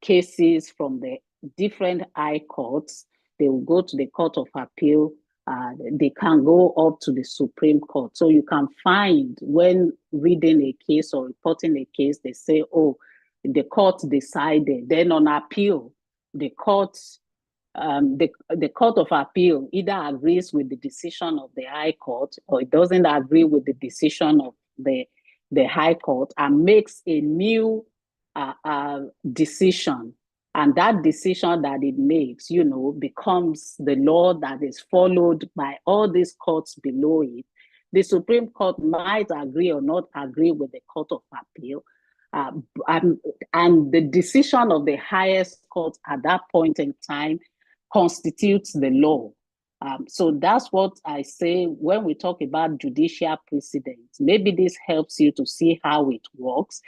cases from the different high courts. They will go to the Court of Appeal, they can go up to the Supreme Court. So you can find when reading a case or reporting a case, they say, oh, the court decided. Then on appeal, the court of appeal either agrees with the decision of the High Court or it doesn't agree with the decision of the High Court and makes a new decision. And that decision that it makes, becomes the law that is followed by all these courts below it. The Supreme Court might agree or not agree with the Court of Appeal. And the decision of the highest court at that point in time constitutes the law. So that's what I say when we talk about judicial precedent. Maybe this helps you to see how it works.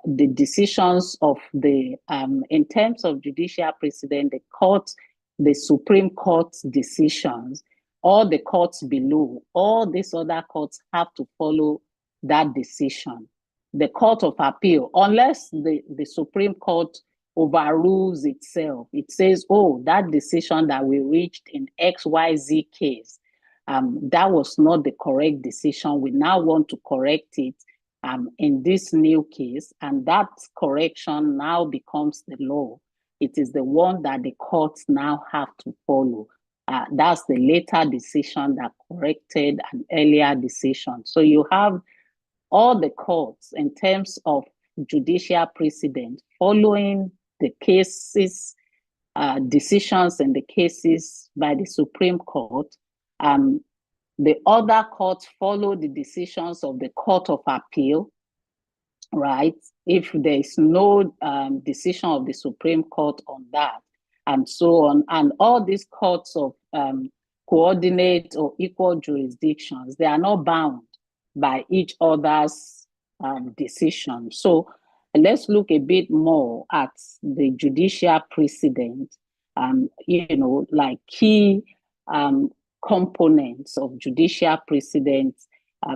The decisions of in terms of judicial precedent, the Supreme Court's decisions, all the courts below, all these other courts have to follow that decision. The Court of Appeal, unless the Supreme Court overrules itself, it says, oh, that decision that we reached in XYZ case, that was not the correct decision. We now want to correct it in this new case, and that correction now becomes the law. It is the one that the courts now have to follow. That's the later decision that corrected an earlier decision. So you have all the courts in terms of judicial precedent following the cases, decisions in the cases by the Supreme Court. The other courts follow the decisions of the Court of Appeal, right? If there is no decision of the Supreme Court on that, and so on. And all these courts of coordinate or equal jurisdictions, they are not bound by each other's decision. So let's look a bit more at the judicial precedent, like key components of judicial precedents.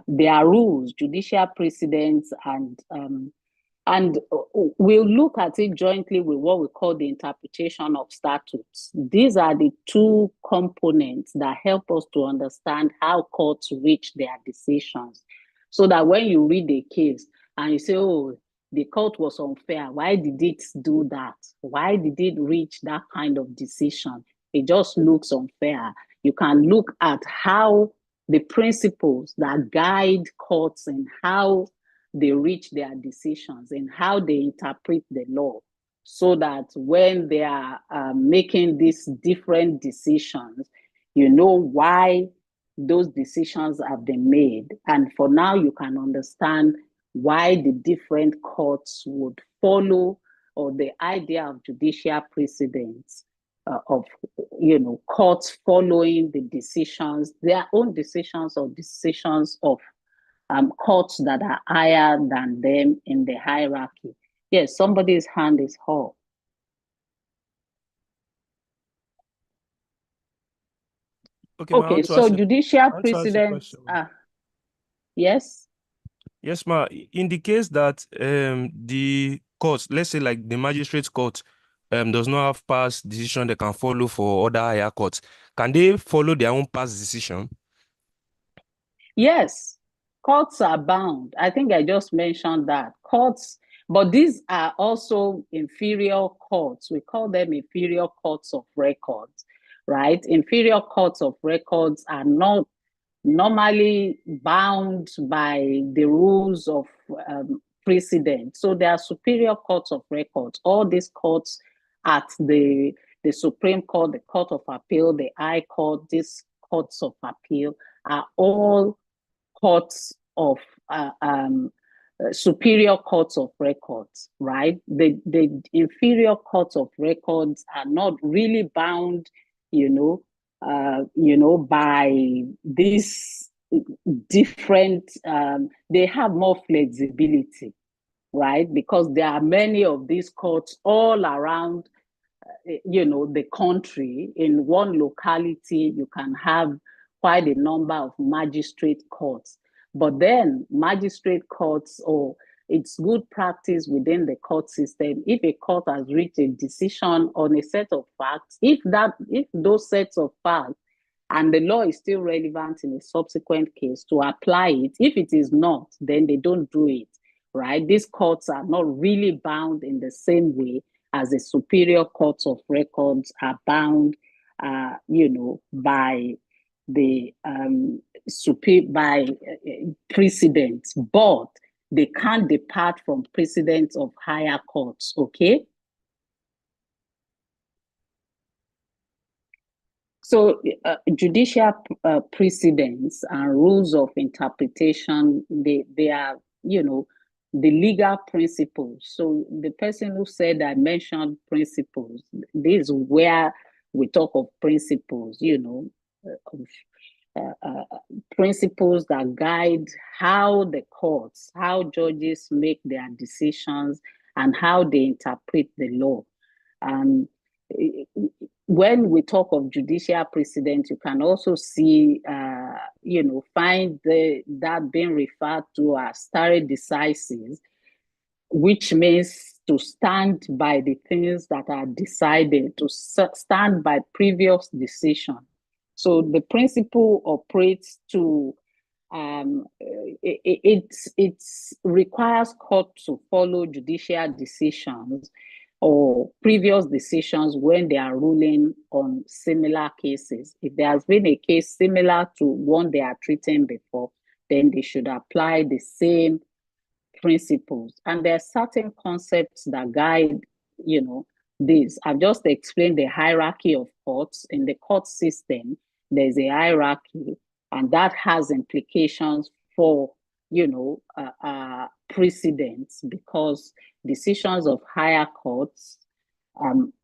There are rules, judicial precedents, and we'll look at it jointly with what we call the interpretation of statutes. These are the two components that help us to understand how courts reach their decisions. So that when you read a case and you say, oh, the court was unfair, why did it do that? Why did it reach that kind of decision? It just looks unfair. You can look at how the principles that guide courts and how they reach their decisions and how they interpret the law, so that when they are making these different decisions, you know why those decisions have been made. And for now, you can understand why the different courts would follow, or the idea of judicial precedents of courts following the decisions, their own decisions or decisions of courts that are higher than them in the hierarchy. Yes, somebody's hand is up. Okay, so judicial precedents. Yes. Yes, ma. In the case that the court, let's say like the magistrate court, does not have past decision they can follow for other higher courts, can they follow their own past decision? Yes, courts are bound. I think I just mentioned that. Courts, but these are also inferior courts. We call them inferior courts of records, right? Inferior courts of records are not normally bound by the rules of precedent. So there are superior courts of records. All these courts at the Supreme Court, the Court of Appeal, the High Court, these courts of appeal are all courts of superior courts of records, right? The inferior courts of records are not really bound, by these different. They have more flexibility, right? Because there are many of these courts all around, the country. In one locality, you can have quite a number of magistrate courts. But then magistrate courts, or it's good practice within the court system, if a court has reached a decision on a set of facts, if those sets of facts and the law is still relevant in a subsequent case, to apply it. If it is not, then they don't do it, right? These courts are not really bound in the same way as the superior courts of records are bound, by the precedents, but they can't depart from precedents of higher courts, okay? So judicial precedents and rules of interpretation, they are, the legal principles. So the person who said I mentioned principles, this is where we talk of principles, principles that guide how the courts, how judges make their decisions, and how they interpret the law. And when we talk of judicial precedent, you can also see, find that being referred to as stare decisis, which means to stand by the things that are decided, to stand by previous decision. So the principle operates to, it requires court to follow judicial decisions or previous decisions when they are ruling on similar cases. If there has been a case similar to one they are treating before, then they should apply the same principles. And there are certain concepts that guide, this. I've just explained the hierarchy of courts. In the court system, there's a hierarchy, and that has implications for, precedents, because decisions of higher courts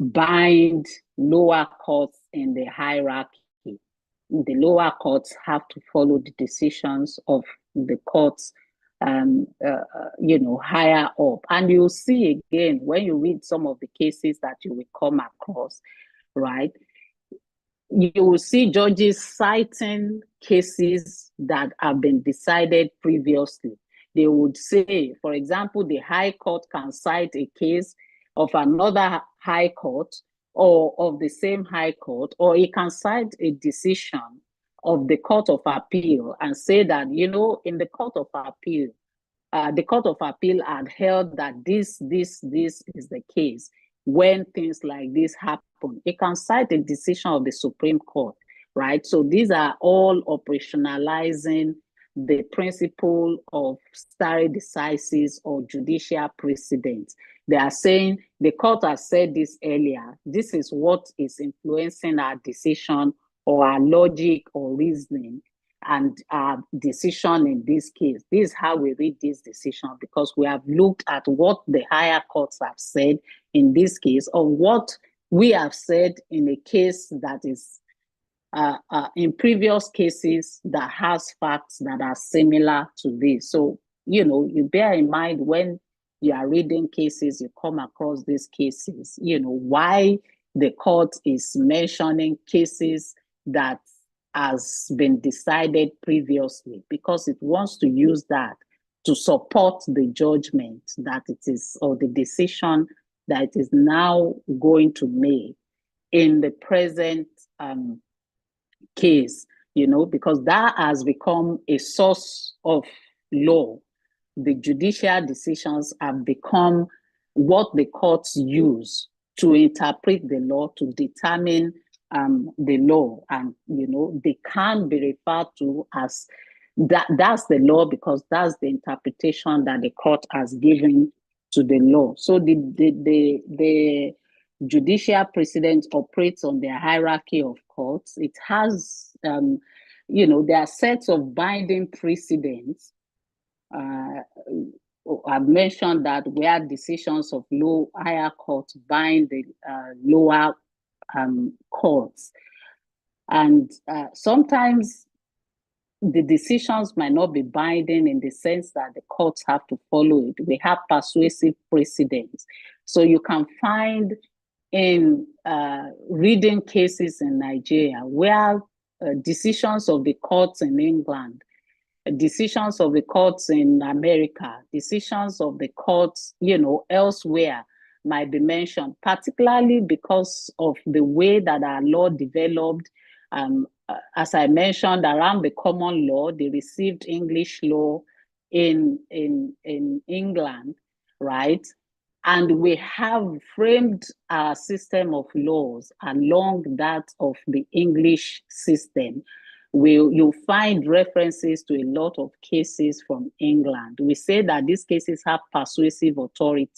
bind lower courts in the hierarchy. The lower courts have to follow the decisions of the courts higher up. And you'll see again, when you read some of the cases that you will come across, right? You will see judges citing cases that have been decided previously. They would say, for example, the High Court can cite a case of another High Court or of the same High Court, or it can cite a decision of the Court of Appeal and say that, in the Court of Appeal, the Court of Appeal had held that this is the case when things like this happen. It can cite a decision of the Supreme Court, right? So these are all operationalizing the principle of stare decisis or judicial precedent. They are saying the court has said this earlier. This is what is influencing our decision or our logic or reasoning and our decision in this case. This is how we read this decision, because we have looked at what the higher courts have said in this case, or what we have said in a case that is in previous cases that has facts that are similar to this. So, you bear in mind when you are reading cases, you come across these cases, why the court is mentioning cases that has been decided previously, because it wants to use that to support the judgment that it is, or the decision that it is now going to make in the present case, because that has become a source of law. The judicial decisions have become what the courts use to interpret the law, to determine the law, and they can be referred to as that's the law, because that's the interpretation that the court has given to the law. So the judicial precedent operates on the hierarchy of courts. It has there are sets of binding precedents. I've mentioned that where decisions of higher courts bind the lower courts, and sometimes the decisions might not be binding in the sense that the courts have to follow it. We have persuasive precedents. So you can find in reading cases in Nigeria where decisions of the courts in England, decisions of the courts in America, decisions of the courts, elsewhere might be mentioned, particularly because of the way that our law developed as I mentioned, around the common law, they received English law in England, right? And we have framed our system of laws along that of the English system. You'll find references to a lot of cases from England. We say that these cases have persuasive authority.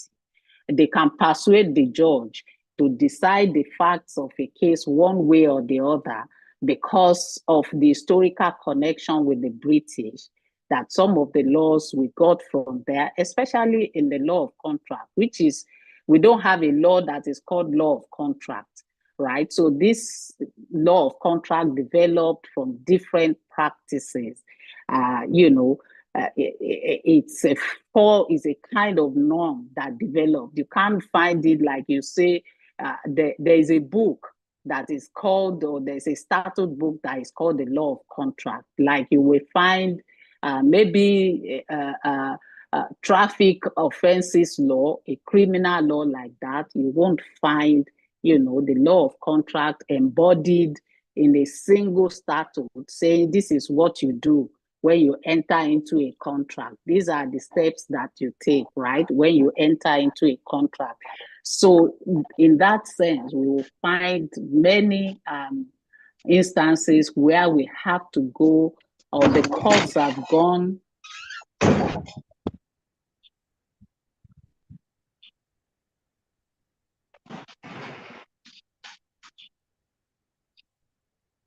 They can persuade the judge to decide the facts of a case one way or the other because of the historical connection with the British, that some of the laws we got from there, especially in the law of contract, which is, we don't have a law that is called law of contract, right? So this law of contract developed from different practices, it's a kind of norm that developed. You can't find it like you say, there is a book that is called, or there's a statute book that is called the law of contract. Like you will find maybe traffic offenses law, a criminal law like that. You won't find, the law of contract embodied in a single statute saying this is what you do when you enter into a contract. These are the steps that you take, right, when you enter into a contract. So in that sense, we will find many instances where we have to go, or the courts have gone.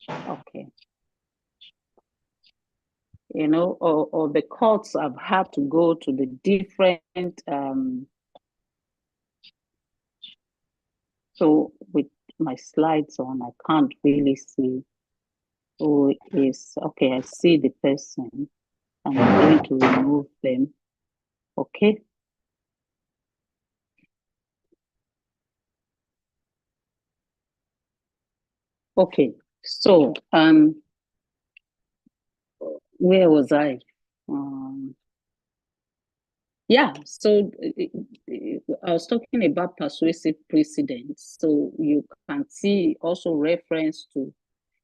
Okay. Or the courts have had to go to the different, so with my slides on, I can't really see who is, okay, I see the person, and I'm going to remove them, okay? Okay, so, where was I? Yeah, so I was talking about persuasive precedents. So you can see also reference to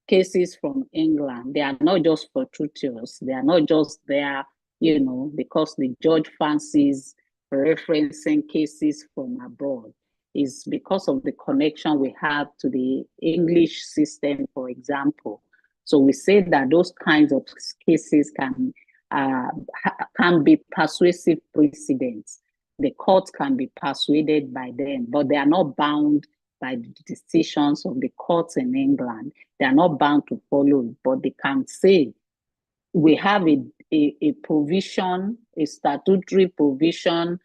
cases from England. They are not just fortuitous. They are not just there, because the judge fancies referencing cases from abroad. It's because of the connection we have to the English system, for example. So we say that those kinds of cases can be persuasive precedents. The court can be persuaded by them, but they are not bound by the decisions of the courts in England. They are not bound to follow it, but they can say, we have a provision, a statutory provision,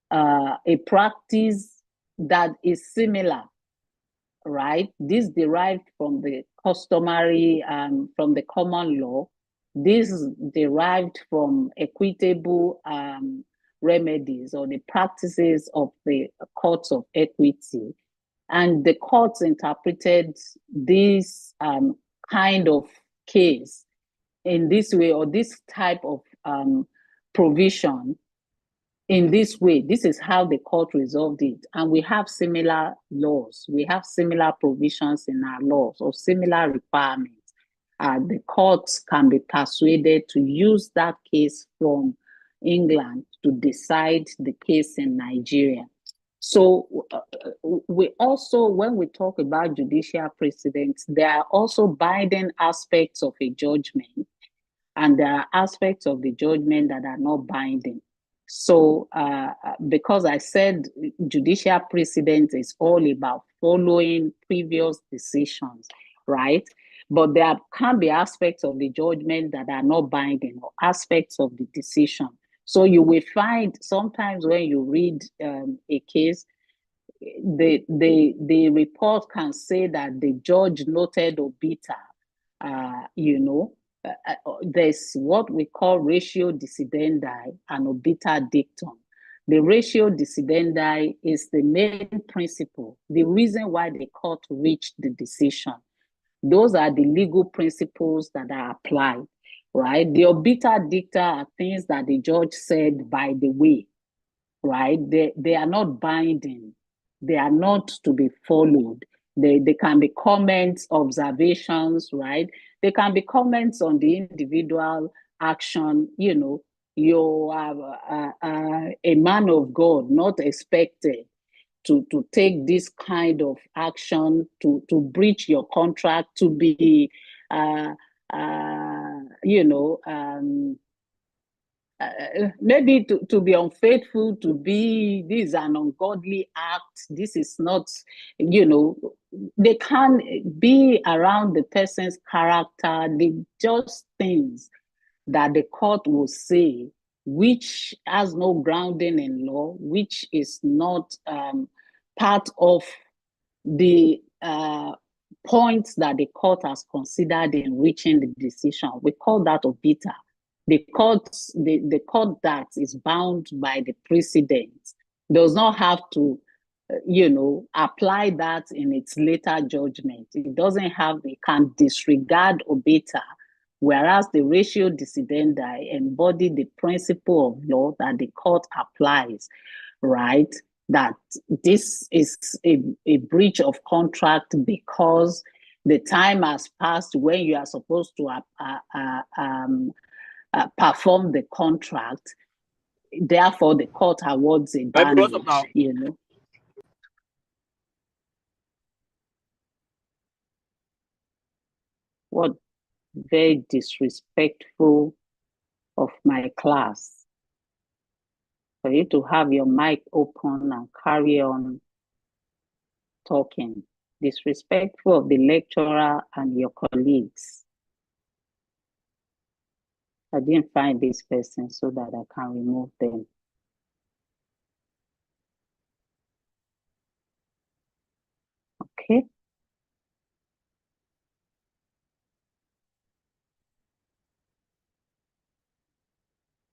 a practice that is similar, right? This derived from the customary, from the common law. This is derived from equitable remedies or the practices of the courts of equity. And the courts interpreted this kind of case in this way, or this type of provision in this way. This is how the court resolved it. And we have similar laws. We have similar provisions in our laws, or similar requirements. The courts can be persuaded to use that case from England to decide the case in Nigeria. So we also, when we talk about judicial precedents, there are also binding aspects of a judgment, and there are aspects of the judgment that are not binding. So because I said judicial precedent is all about following previous decisions, right? But there can be aspects of the judgment that are not binding, or aspects of the decision. So you will find sometimes when you read a case, the report can say that the judge noted obiter, there's what we call ratio decidendi and obiter dictum. The ratio decidendi is the main principle, the reason why the court reached the decision. Those are the legal principles that are applied, right? The obiter dicta are things that the judge said by the way, right? They are not binding. They are not to be followed. They can be comments, observations, right? They can be comments on the individual action. You are a man of God, not expected to take this kind of action, to breach your contract, to be, maybe to be unfaithful, to be, this is an ungodly act, this is not, they can be around the person's character, the just things that the court will say, which has no grounding in law, which is not part of the points that the court has considered in reaching the decision. We call that obiter. The court that is bound by the precedent does not have to, apply that in its later judgment. It doesn't have, it can disregard obiter, whereas the ratio decidendi embody the principle of law that the court applies, right? That this is a breach of contract because the time has passed when you are supposed to perform the contract. Therefore, the court awards a damage, What very disrespectful of my class. For you to have your mic open and carry on talking. Disrespectful of the lecturer and your colleagues. I didn't find this person so that I can remove them. Okay.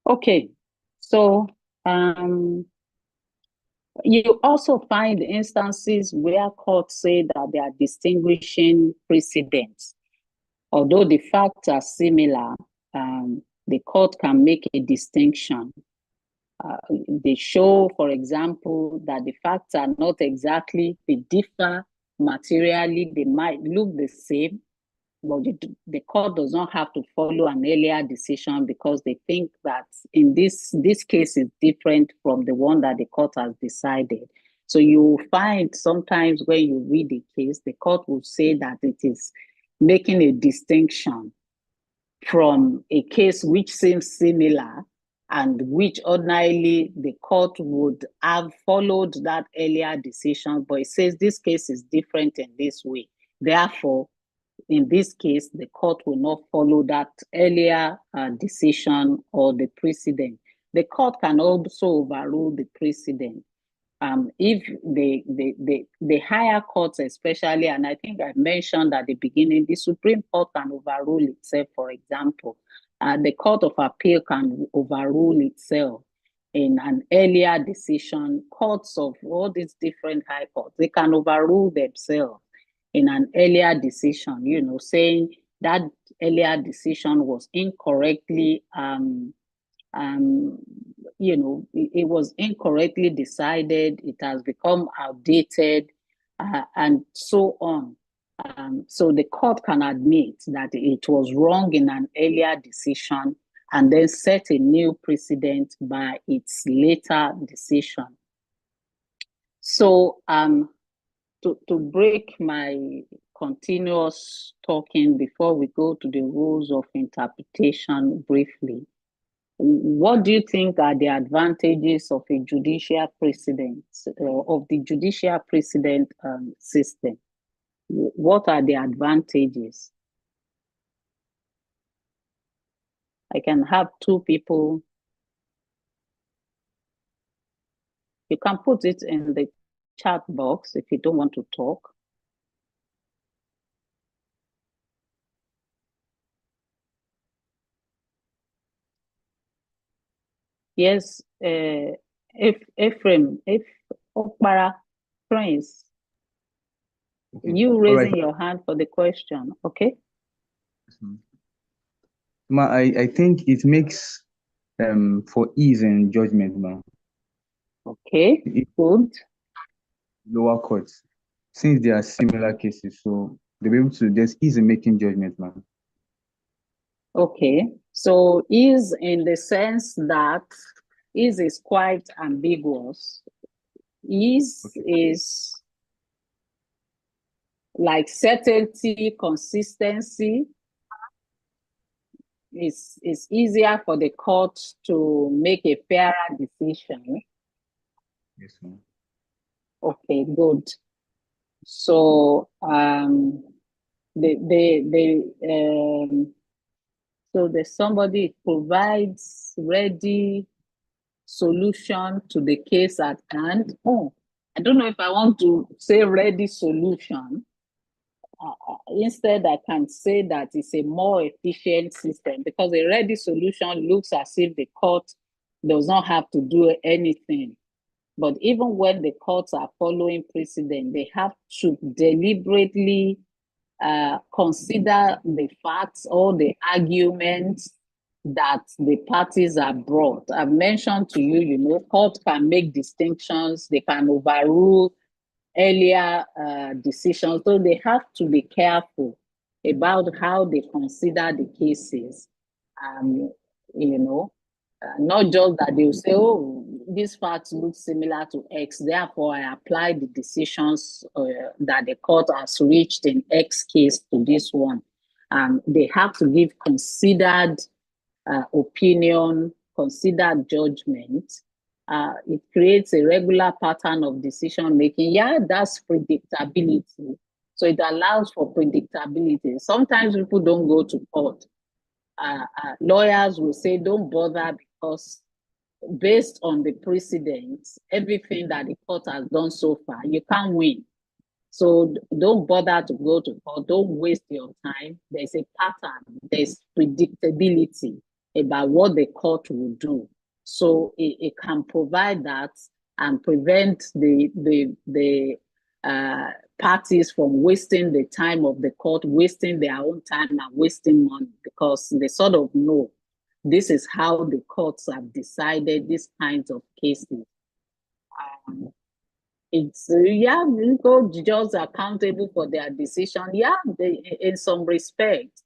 Okay, so you also find instances where courts say that they are distinguishing precedents. Although the facts are similar, the court can make a distinction. They show, for example, that the facts are not exactly, they differ materially, they might look the same, but the court does not have to follow an earlier decision because they think that in this case is different from the one that the court has decided. So you find sometimes when you read the case, the court will say that it is making a distinction from a case which seems similar and which ordinarily the court would have followed that earlier decision, but it says this case is different in this way. Therefore, in this case, the court will not follow that earlier decision or the precedent. The court can also overrule the precedent. If the higher courts especially, and I think I mentioned at the beginning, the Supreme Court can overrule itself, for example. The Court of Appeal can overrule itself in an earlier decision. Courts of all these different high courts, they can overrule themselves in an earlier decision, saying that earlier decision was incorrectly, it was incorrectly decided, it has become outdated, and so on. So the court can admit that it was wrong in an earlier decision and then set a new precedent by its later decision. So to break my continuous talking before we go to the rules of interpretation briefly, what do you think are the advantages of a judicial precedent, of the judicial precedent system? What are the advantages? I can have two people. You can put it in the chat box if you don't want to talk. Yes, Ephraim, Okpara, Prince, Okay. you All raising right. your hand for the question, okay? Ma, I think it makes for ease in judgment, ma. Okay, good. Lower courts. since they are similar cases, so they'll be able to, there's ease in making judgment, man. Okay, so is in the sense that is quite ambiguous. Is like certainty, consistency. It's easier for the court to make a fairer decision. Yes, ma'am. Okay, good. So so the somebody provides ready solution to the case at hand. Oh, I don't know if I want to say ready solution. Instead, I can say that it's a more efficient system, because a ready solution looks as if the court does not have to do anything. But even when the courts are following precedent, they have to deliberately consider the facts or the arguments that the parties have brought. I've mentioned to you, court can make distinctions, they can overrule earlier decisions, so they have to be careful about how they consider the cases. Not just that they'll say, oh, these facts look similar to X, therefore I apply the decisions that the court has reached in X case to this one. They have to give considered opinion, considered judgment. It creates a regular pattern of decision making. Yeah, that's predictability. So it allows for predictability. Sometimes people don't go to court. Lawyers will say, don't bother, because based on the precedents, everything that the court has done so far, you can't win. So don't bother to go to court. Don't waste your time. There's a pattern. There's predictability about what the court will do. So it can provide that and prevent the parties from wasting the time of the court, wasting their own time and wasting money, because they sort of know this is how the courts have decided these kinds of cases. It's you go judges accountable for their decision. Yeah, in some respect,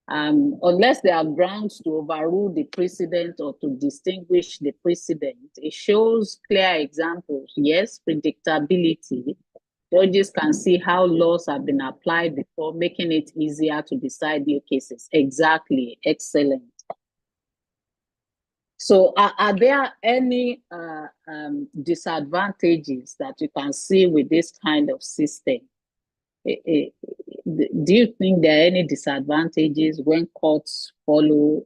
unless there are grounds to overrule the precedent or to distinguish the precedent, it shows clear examples. Yes, predictability. Judges can see how laws have been applied before, making it easier to decide new cases. Exactly, excellent. So are there any disadvantages that you can see with this kind of system? Do you think there are any disadvantages when courts follow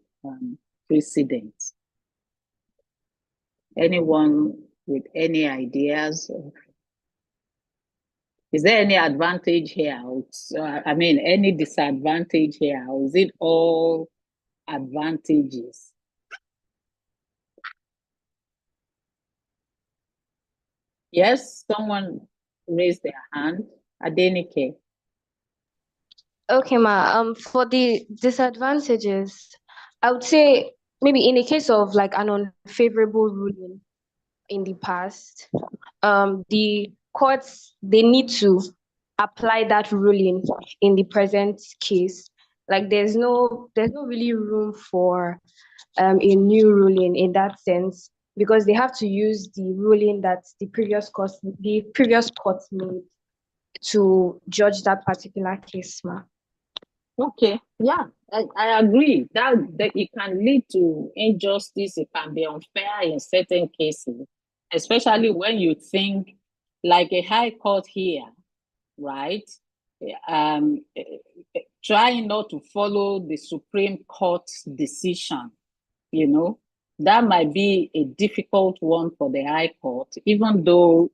precedents? Anyone with any ideas? Is there any advantage here? Any disadvantage here? Or is it all advantages? Yes, someone raised their hand. Adenike. Okay, ma. For the disadvantages, I would say maybe in the case of like an unfavorable ruling in the past, the courts, they need to apply that ruling in the present case. Like there's no really room for a new ruling in that sense, because they have to use the ruling that the previous court made to judge that particular case, ma. Okay, yeah, I agree that it can lead to injustice. It can be unfair in certain cases, especially when you think like a high court here, right? Trying not to follow the Supreme Court's decision, that might be a difficult one for the High Court, even though,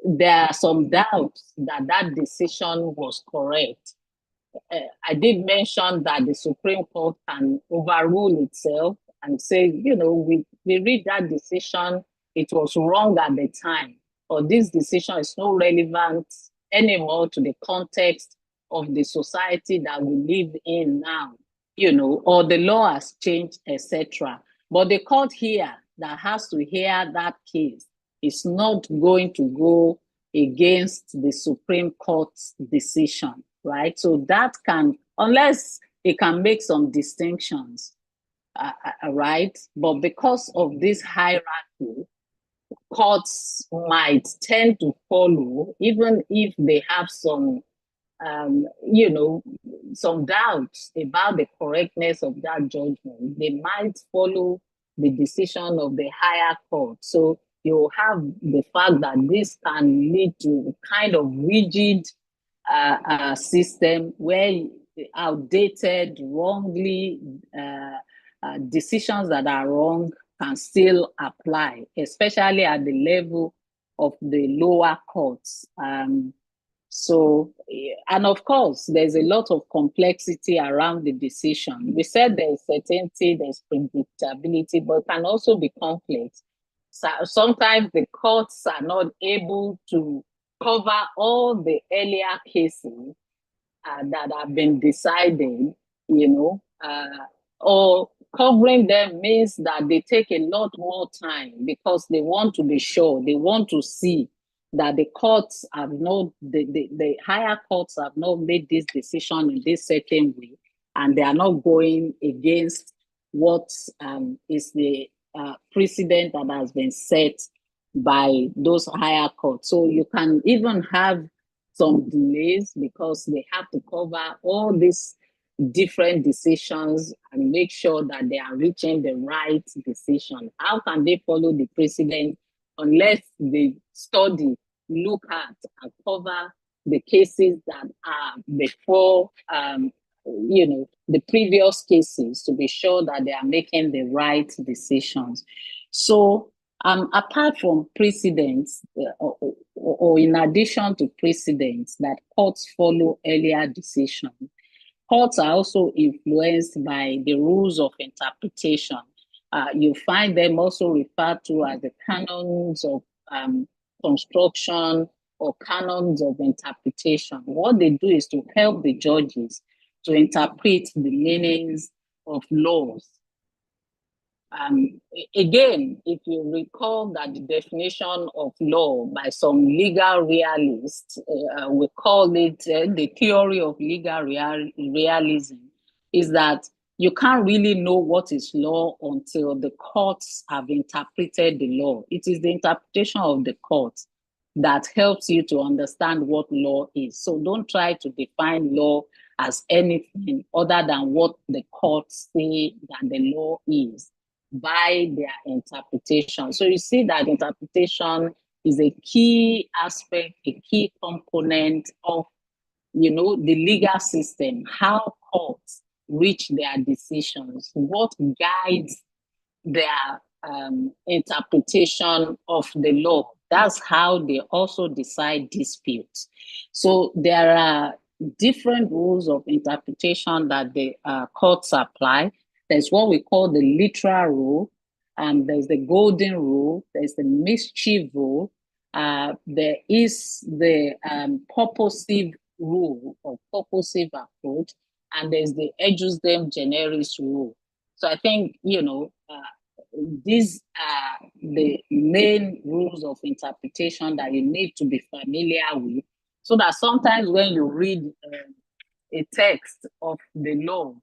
there are some doubts that that decision was correct. I did mention that the Supreme Court can overrule itself and say, we read that decision, it was wrong at the time, or this decision is not relevant anymore to the context of the society that we live in now, or the law has changed, etc. But the court here that has to hear that case is not going to go against the Supreme Court's decision, right? So that can, unless it can make some distinctions, right? But because of this hierarchy, courts might tend to follow, even if they have some, some doubts about the correctness of that judgment, they might follow the decision of the higher court. So you have the fact that this can lead to kind of rigid system where outdated, wrongly decisions that are wrong can still apply, especially at the level of the lower courts. And of course, there's a lot of complexity around the decision. We said there's certainty, there's predictability, but it can also be complex. So sometimes the courts are not able to cover all the earlier cases that have been decided, or covering them means that they take a lot more time because they want to be sure, they want to see that the courts have not, the higher courts have not made this decision in this certain way, and they are not going against what is the precedent that has been set by those higher courts. So you can even have some delays because they have to cover all these different decisions and make sure that they are reaching the right decision. How can they follow the precedent unless they study, look at, and cover the cases that are before, the previous cases to be sure that they are making the right decisions? So apart from precedents, or in addition to precedents that courts follow earlier decisions, courts are also influenced by the rules of interpretation. You find them also referred to as the canons of construction or canons of interpretation. What they do is to help the judges to interpret the meanings of laws. Again, if you recall that the definition of law by some legal realists, we call it the theory of legal realism, is that you can't really know what is law until the courts have interpreted the law. It is the interpretation of the courts that helps you to understand what law is. So don't try to define law as anything other than what the courts say that the law is by their interpretation. So you see that interpretation is a key aspect, a key component of, the legal system, how courts reach their decisions, what guides their interpretation of the law. That's how they also decide disputes. So there are different rules of interpretation that the courts apply. There's what we call the literal rule, and there's the golden rule, there's the mischief rule, there is the purposive rule or purposive approach, and there's the Ejusdem generis rule. So I think, these are the main rules of interpretation that you need to be familiar with, so that sometimes when you read a text of the law,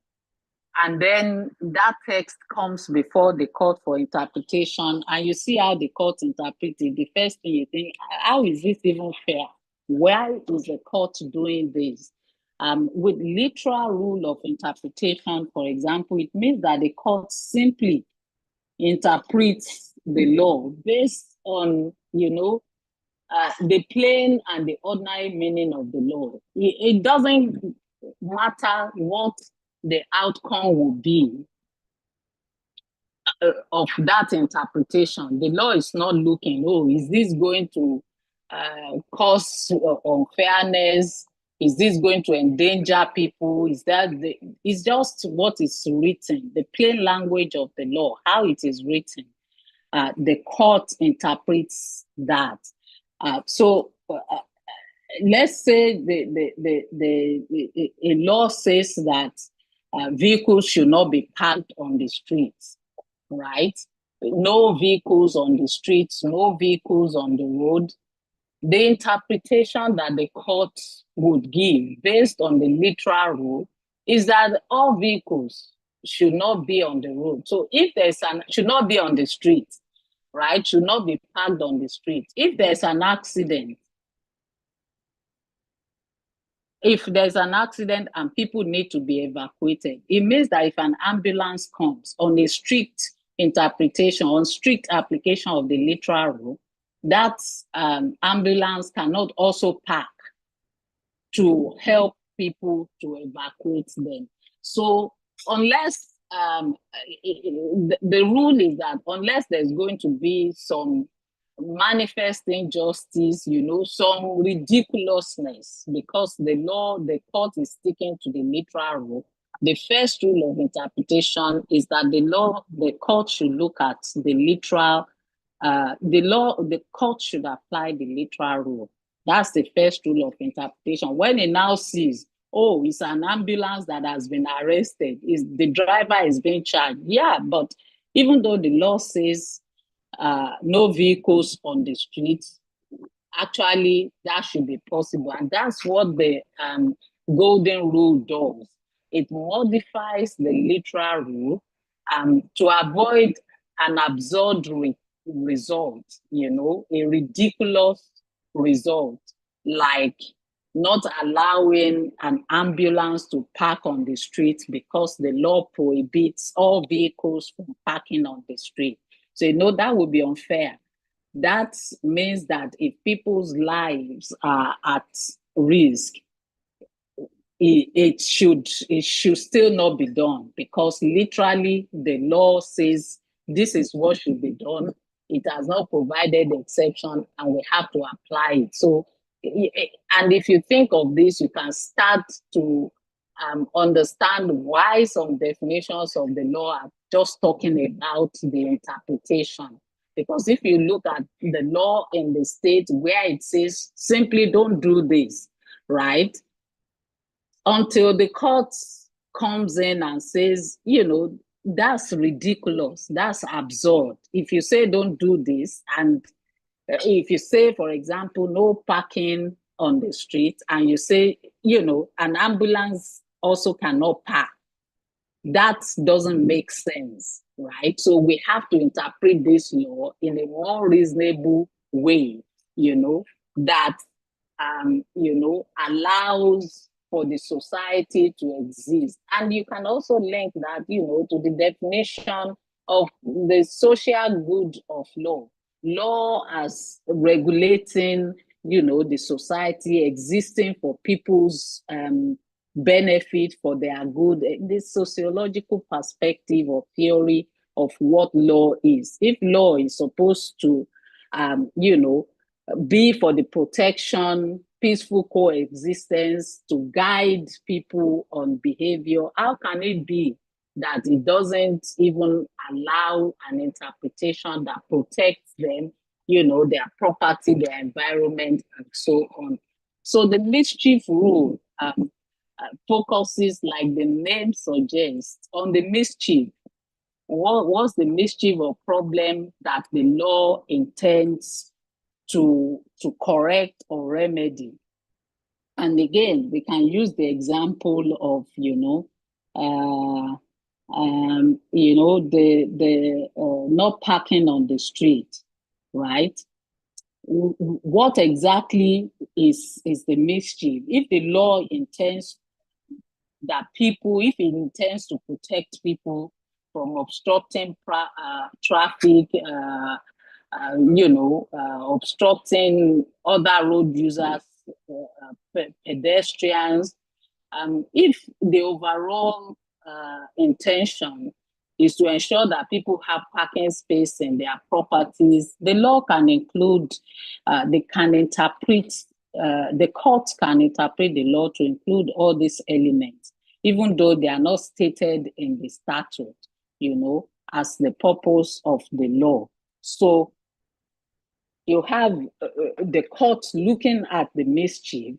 and then that text comes before the court for interpretation, and you see how the court interprets it, the first thing you think, how is this even fair? Why is the court doing this? With literal rule of interpretation, for example, it means that the court simply interprets the law based on, the plain and the ordinary meaning of the law. It doesn't matter what the outcome will be of that interpretation. The law is not looking, is this going to cause unfairness? Is this going to endanger people? It's just what is written, the plain language of the law, how it is written. The court interprets that. Let's say a law says that vehicles should not be parked on the streets, right? No vehicles on the streets, no vehicles on the road. The interpretation that the court would give based on the literal rule is that all vehicles should not be on the road. So if should not be on the street, right? Should not be parked on the street. If there's an accident, and people need to be evacuated, it means that if an ambulance comes on a strict interpretation, on strict application of the literal rule, that ambulance cannot also park to help people to evacuate them. So unless the rule is that unless there's going to be some manifest injustice, some ridiculousness, because the court is sticking to the literal rule, the first rule of interpretation is that the court should look at the literal, the court should apply the literal rule. That's the first rule of interpretation. When it now sees, oh, it's an ambulance that has been arrested, the driver is being charged. Yeah, but even though the law says no vehicles on the streets, actually that should be possible. And that's what the golden rule does. It modifies the literal rule to avoid an absurd result, a ridiculous result, like not allowing an ambulance to park on the street because the law prohibits all vehicles from parking on the street. So, that would be unfair. That means that if people's lives are at risk, it should still not be done, because literally the law says this is what should be done. It has not provided exception, and we have to apply it. So, and if you think of this, you can start to understand why some definitions of the law are just talking about the interpretation. Because if you look at the law in the state where it says simply don't do this, right? Until the court comes in and says, that's ridiculous, that's absurd. If you say don't do this, and if you say, for example, no parking on the street, and you say, an ambulance also cannot park, that doesn't make sense, right? So we have to interpret this law in a more reasonable way, that, allows for the society to exist. And you can also link that, to the definition of the social good of law. Law as regulating, the society, existing for people's benefit, for their good, this sociological perspective or theory of what law is. If law is supposed to, be for the protection, peaceful coexistence, to guide people on behavior, how can it be that it doesn't even allow an interpretation that protects them, their property, their environment, and so on? So the mischief rule focuses, like the name suggests, on the mischief. What's the mischief or problem that the law intends to correct or remedy? And again, we can use the example of, the not parking on the street, right? What exactly is the mischief? If the law intends that if it intends to protect people from obstructing traffic, obstructing other road users, pedestrians, if the overall intention is to ensure that people have parking space in their properties, the law can include, the court can interpret the law to include all these elements, even though they are not stated in the statute, as the purpose of the law. So you have the court looking at the mischief.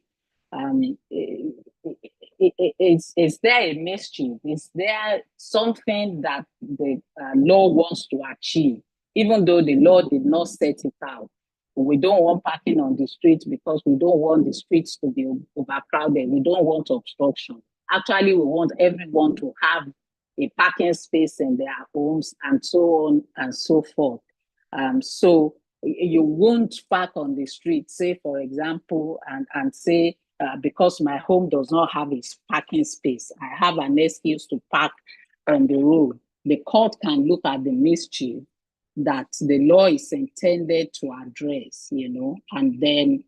Is there a mischief? Is there something that the law wants to achieve, even though the law did not set it out? we don't want parking on the street because we don't want the streets to be overcrowded. We don't want obstruction. Actually, we want everyone to have a parking space in their homes and so on and so forth. So you won't park on the street, say, for example, and say, because my home does not have a parking space, I have an excuse to park on the road. The court can look at the mischief that the law is intended to address, and then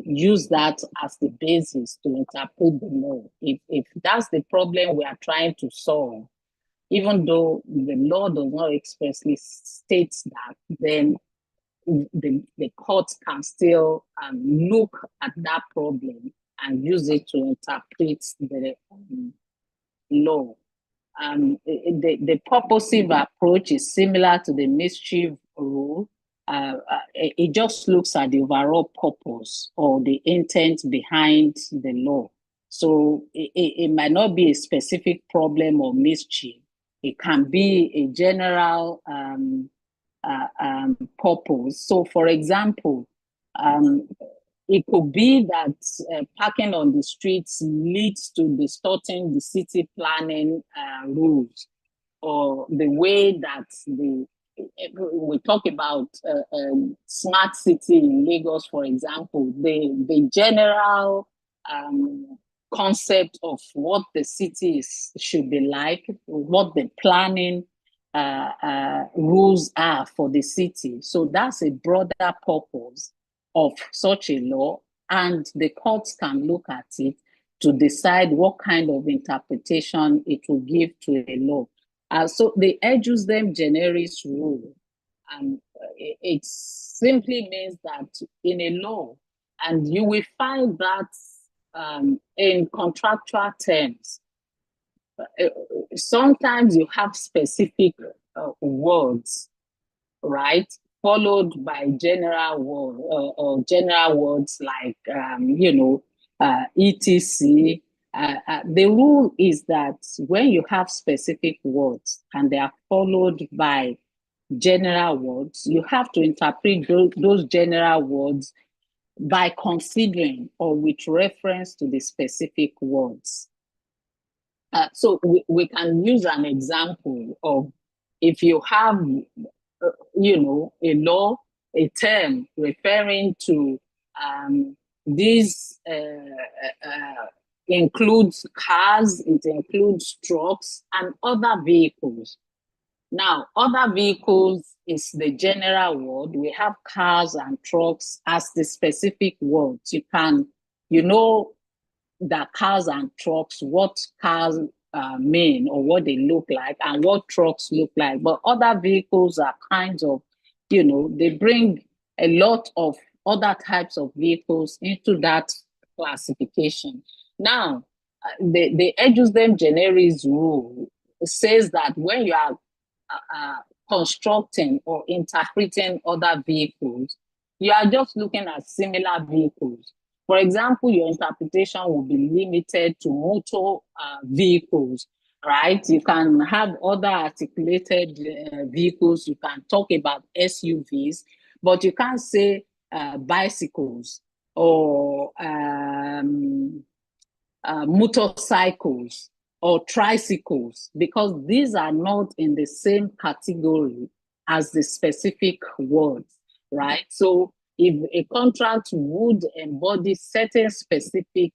use that as the basis to interpret the law. If that's the problem we are trying to solve, even though the law does not expressly state that, then the court can still look at that problem and use it to interpret the law. The purposive approach is similar to the mischief rule. It just looks at the overall purpose or the intent behind the law. So it might not be a specific problem or mischief. It can be a general purpose. So, for example, it could be that parking on the streets leads to distorting the city planning rules, or the way that we talk about smart city in Lagos, for example, the general concept of what the city should be like, what the planning rules are for the city. So that's a broader purpose of such a law, and the courts can look at it to decide what kind of interpretation it will give to a law. So the Ejusdem generis rule, it simply means that in a law, and you will find that in contractual terms, sometimes you have specific words, right, followed by general word or general words like etc. The rule is that when you have specific words and they are followed by general words, you have to interpret those general words by considering or with reference to the specific words. So we can use an example of, if you have, a law, a term referring to these includes cars, it includes trucks and other vehicles. Now, other vehicles is the general word. We have cars and trucks as the specific words. You can, that cars and trucks, what cars mean or what they look like and what trucks look like. But other vehicles are kinds of, they bring a lot of other types of vehicles into that classification. Now, the Ejusdem generis rule says that when you are constructing or interpreting other vehicles, you are just looking at similar vehicles. For example, your interpretation will be limited to motor vehicles, right? You can have other articulated vehicles. You can talk about SUVs, but you can't say bicycles or motorcycles or tricycles, because these are not in the same category as the specific words, right? So if a contract would embody certain specific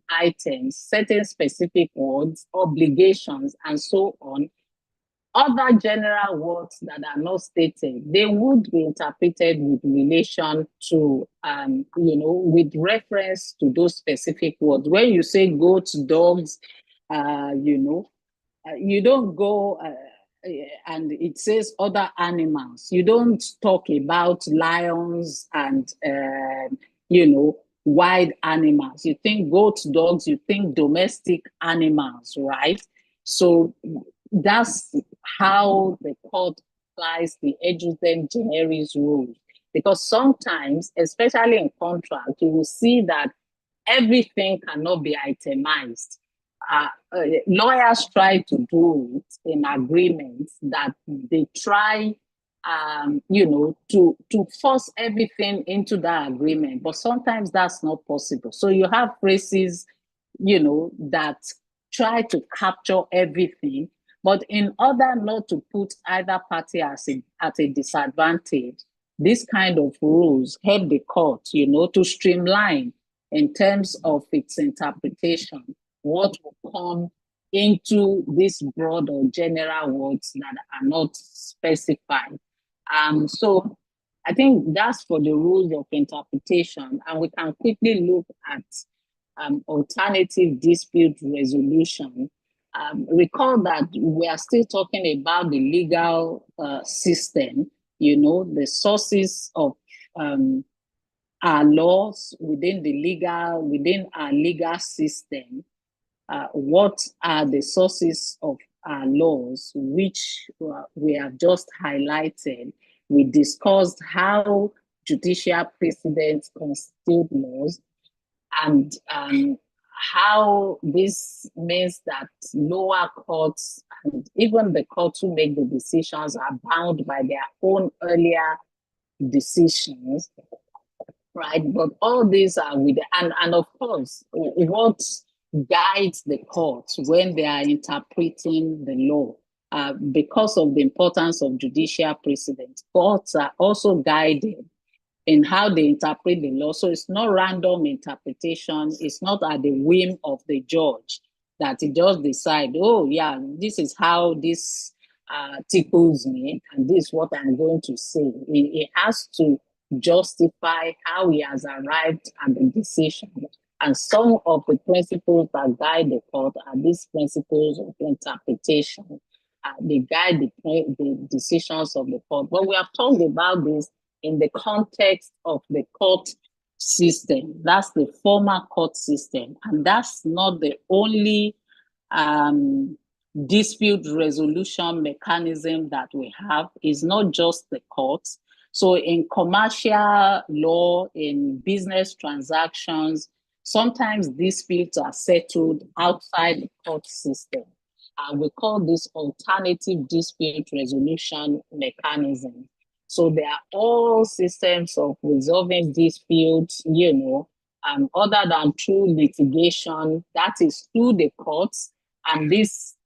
items, certain specific words, obligations, and so on, other general words that are not stated, they would be interpreted with relation to, with reference to those specific words. When you say goats, dogs, you don't go and it says other animals. You don't talk about lions and, wild animals. You think goats, dogs, you think domestic animals, right? So that's how the court applies the Ejusdem generis rule. Because sometimes, especially in contract, you will see that everything cannot be itemized. Lawyers try to do it in agreements that they try to force everything into that agreement. But sometimes that's not possible. So you have phrases, that try to capture everything. But in order not to put either party at a disadvantage, this kind of rules help the court, to streamline in terms of its interpretation, what will come into these broad or general words that are not specified. So I think that's for the rules of interpretation, and we can quickly look at alternative dispute resolution. Recall that we are still talking about the legal system, the sources of our laws within our legal system. What are the sources of our laws, which we have just highlighted? We discussed how judicial precedents constitute laws, and how this means that lower courts and even the courts who make the decisions are bound by their own earlier decisions, right? But all these are and of course, what guides the courts when they are interpreting the law. Because of the importance of judicial precedents, courts are also guided in how they interpret the law. So it's not random interpretation. It's not at the whim of the judge that he just decide, oh yeah, this is how this tickles me, and this is what I'm going to say. It has to justify how he has arrived at the decision. And some of the principles that guide the court are these principles of interpretation. They guide the decisions of the court. But we have talked about this in the context of the court system. That's the former court system. And that's not the only dispute resolution mechanism that we have. It's not just the courts. So in commercial law, in business transactions, sometimes disputes are settled outside the court system. We call this alternative dispute resolution mechanism. So there are all systems of resolving disputes, other than through litigation, that is through the courts, and this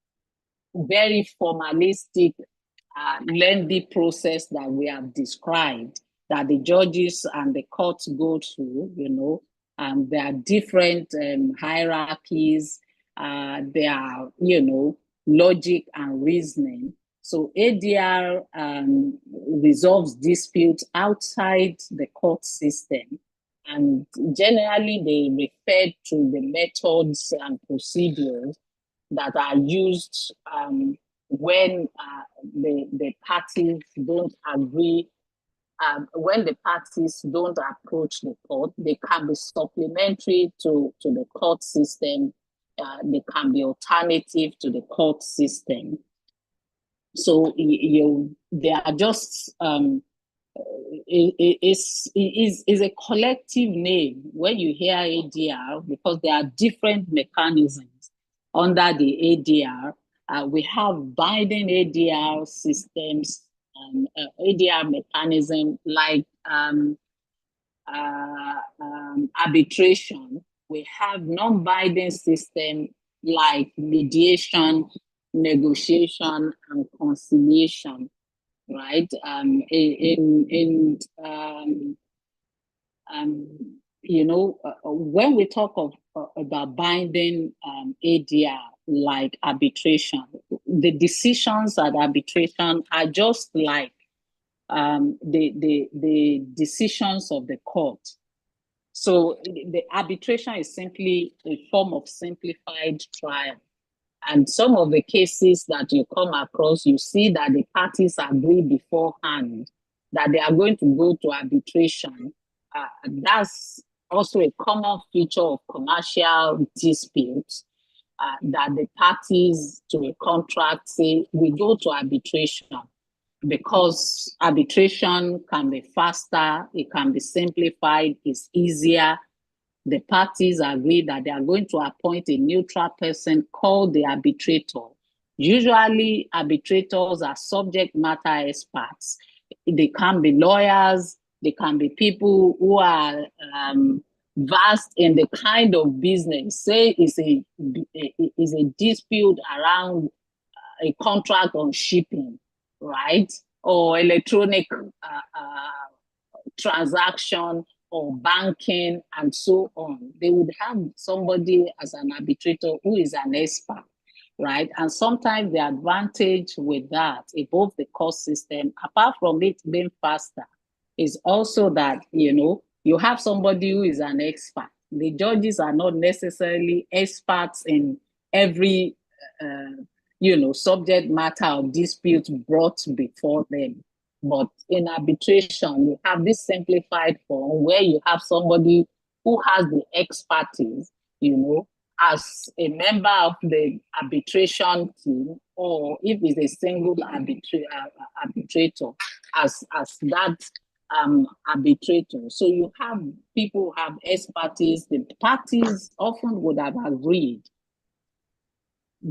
very formalistic, lengthy process that we have described, that the judges and the courts go through, and there are different hierarchies, there are, logic and reasoning. So ADR resolves disputes outside the court system, and generally they refer to the methods and procedures that are used when the parties don't agree. When the parties don't approach the court, they can be supplementary to the court system. They can be alternative to the court system. So they are just is a collective name when you hear ADR, because there are different mechanisms under the ADR. We have binding ADR systems, ADR mechanism like arbitration. We have non-binding system like mediation, negotiation, and conciliation, right? When we talk about binding ADR like arbitration, the decisions at arbitration are just like the decisions of the court. So the arbitration is simply a form of simplified trial. And some of the cases that you come across, you see that the parties agree beforehand that they are going to go to arbitration. That's also a common feature of commercial disputes, that the parties to a contract say, we go to arbitration because arbitration can be faster, it can be simplified, it's easier. The parties agree that they are going to appoint a neutral person called the arbitrator. Usually, arbitrators are subject matter experts They can be lawyers, they can be people who are vast in the kind of business. Say is a dispute around a contract on shipping, right? Or electronic transaction or banking and so on. They would have somebody as an arbitrator who is an expert, right? And sometimes the advantage with that, above the court system, apart from it being faster, is also that, you have somebody who is an expert. The judges are not necessarily experts in every, subject matter or dispute brought before them. But in arbitration, you have this simplified form where you have somebody who has the expertise, as a member of the arbitration team, or if it's a single arbitrator, as that arbitrator. So you have people who have expertise. The parties often would have agreed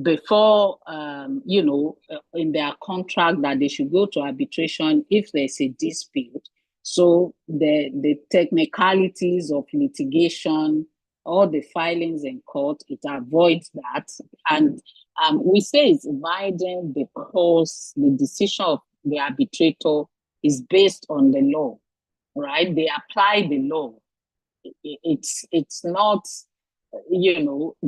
before, in their contract that they should go to arbitration if there's a dispute. So the technicalities of litigation, all the filings in court, it avoids that. And we say it's binding because the decision of the arbitrator is based on the law, right? They apply the law. It's not,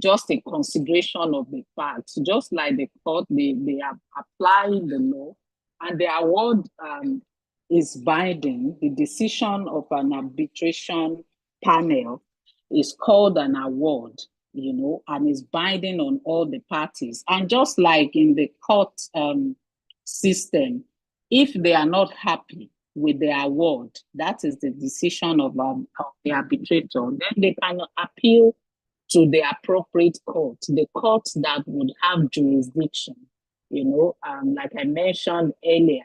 just a consideration of the facts. Just like the court, they have applied the law, and the award is binding. The decision of an arbitration panel is called an award, and is binding on all the parties. And just like in the court system, if they are not happy with the award, that is the decision of the arbitrator, then they can appeal to the appropriate court, the court that would have jurisdiction. Like I mentioned earlier,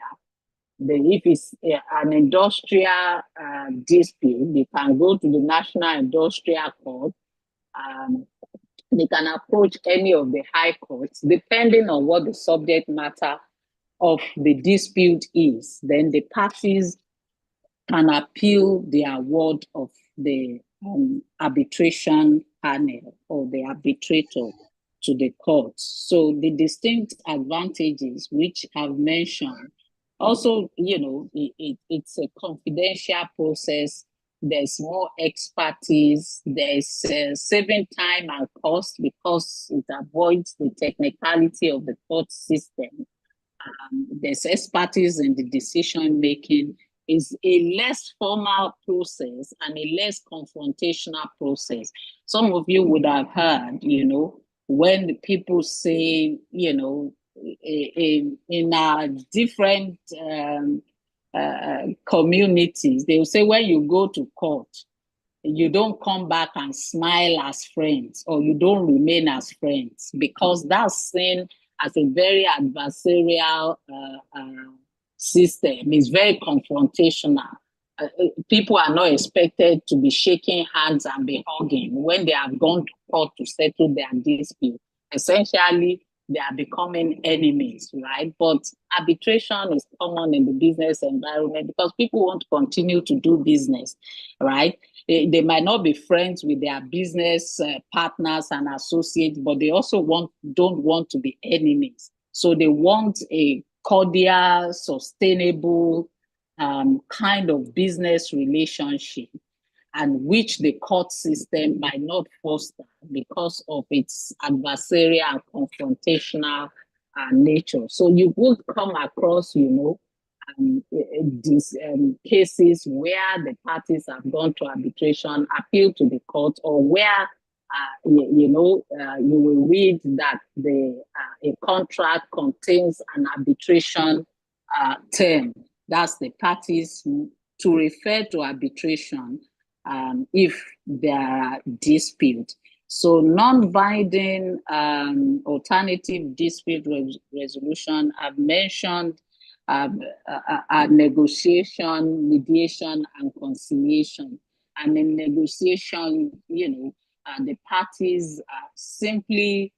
if it's an industrial dispute, they can go to the National Industrial Court. They can approach any of the high courts, depending on what the subject matter of the dispute is. Then the parties can appeal the award of the arbitration panel or the arbitrator to the courts. So the distinct advantages which I've mentioned, also, it's a confidential process. There's more expertise. There's saving time and cost because it avoids the technicality of the court system. There's expertise in the decision making. Is a less formal process and a less confrontational process. Some of you would have heard, when the people say, in our different communities, they will say when you go to court, you don't come back and smile as friends, or you don't remain as friends, because that's seen as a very adversarial system. Is very confrontational. People are not expected to be shaking hands and be hugging when they have gone to court to settle their dispute. Essentially, they are becoming enemies, right? But arbitration is common in the business environment because people want to continue to do business, right? They might not be friends with their business partners and associates, but they also don't want to be enemies. So they want a cordial, sustainable kind of business relationship, and which the court system might not foster because of its adversarial and confrontational nature. So you would come across, these cases where the parties have gone to arbitration, appeal to the court, or where you will read that a contract contains an arbitration term. That's the parties to refer to arbitration if there are disputes. So non-binding alternative dispute resolution, I've mentioned negotiation, mediation, and conciliation. And in negotiation, the parties simply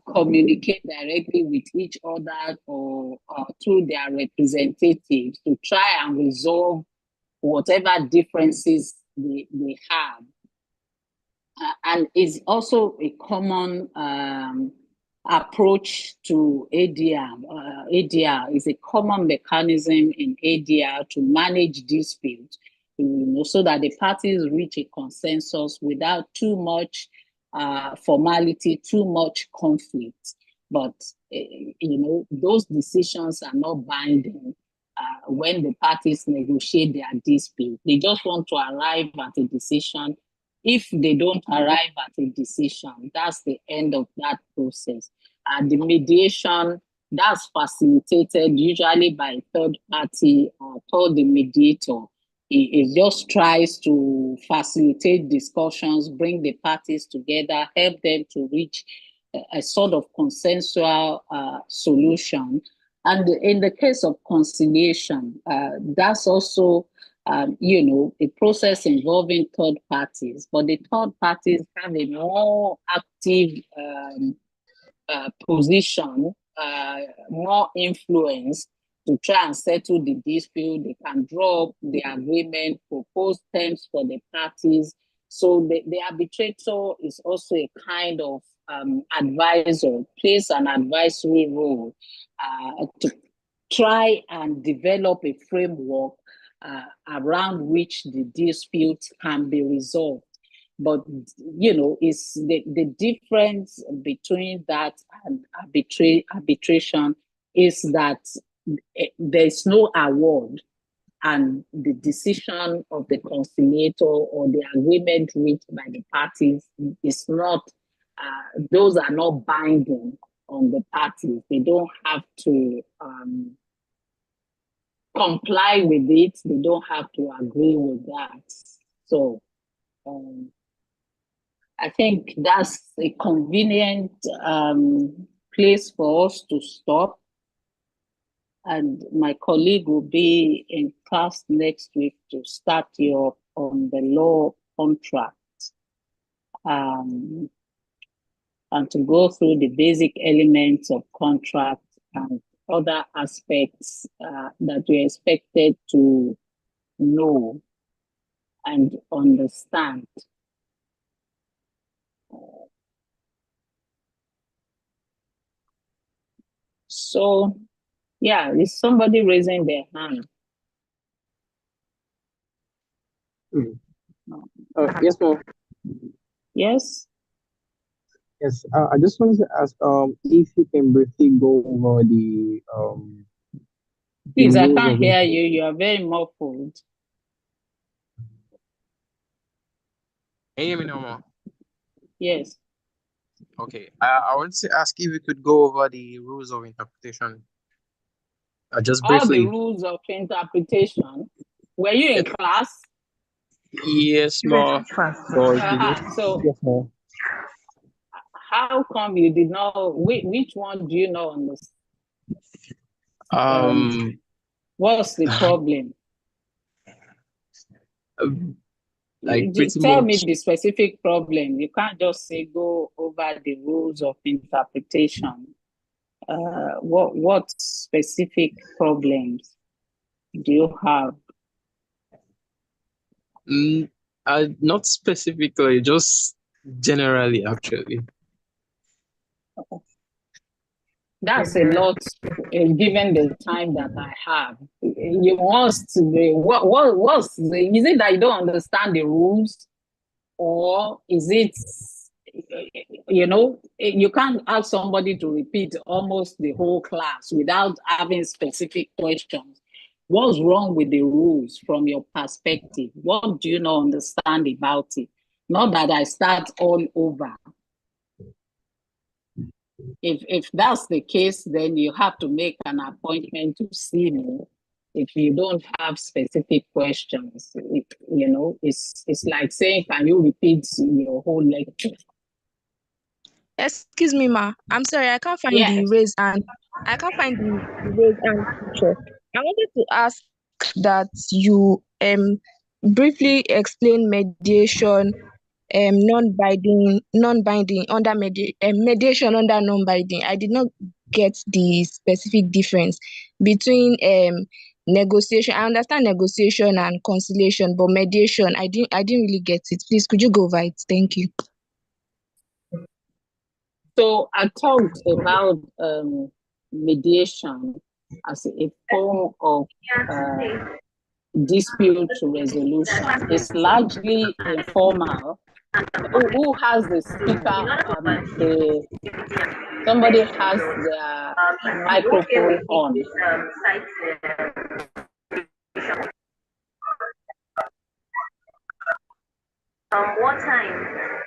communicate directly with each other or through their representatives to try and resolve whatever differences they have. And is also a common approach to ADR. ADR is a common mechanism in ADR to manage disputes, so that the parties reach a consensus without too much formality, too much conflict. But those decisions are not binding when the parties negotiate their dispute. They just want to arrive at a decision. If they don't arrive at a decision, that's the end of that process. And the mediation, that's facilitated usually by a third party called the mediator. It just tries to facilitate discussions, bring the parties together, help them to reach a sort of consensual solution. And in the case of conciliation, that's also a process involving third parties, but the third parties have a more active position, more influence to try and settle the dispute. They can draw up the agreement, propose terms for the parties. So the arbitrator is also a kind of advisor, plays an advisory role to try and develop a framework around which the dispute can be resolved. But it's the difference between that and arbitration is that there's no award, and the decision of the conciliator or the agreement reached by the parties is not, those are not binding on the parties. They don't have to comply with it. They don't have to agree with that. So I think that's a convenient place for us to stop. And my colleague will be in class next week to start you up on the law contract and to go through the basic elements of contract and other aspects that we're expected to know and understand. So, yeah, is somebody raising their hand? Yes, ma'am. Yes? Yes, I just wanted to ask if you can briefly go over the Please, I rules can't of hear you. You are very muffled. Can you hear me now, ma'am? Yes. Okay, I wanted to ask if you could go over the rules of interpretation. Just All the briefly. rules of interpretation. Were you in class? Yes, ma'am. So, yes, ma'am. how come you did not? Which one do you not understand? What's the problem? Like pretty Tell much. me the specific problem. You can't just say go over the rules of interpretation. What specific problems do you have? Not specifically, just generally, actually. That's a lot, given the time that I have. You must be, is it that you don't understand the rules, or is it, you can't ask somebody to repeat almost the whole class without having specific questions. What's wrong with the rules from your perspective? What do you not understand about it? Not that I start all over. If that's the case, then you have to make an appointment to see me. If you don't have specific questions, it's like saying, can you repeat your whole lecture? Excuse me, ma. I'm sorry, I can't find the Yes. raise hand. I can't find the raise hand feature. I wanted to ask that you briefly explain mediation non-binding under mediation under non-binding. I did not get the specific difference between negotiation. I understand negotiation and conciliation, but mediation, I didn't really get it. Please, could you go over it? Thank you. So I talked about mediation as a form of dispute resolution. It's largely informal. Who has the speaker? Somebody has their microphone on. What time?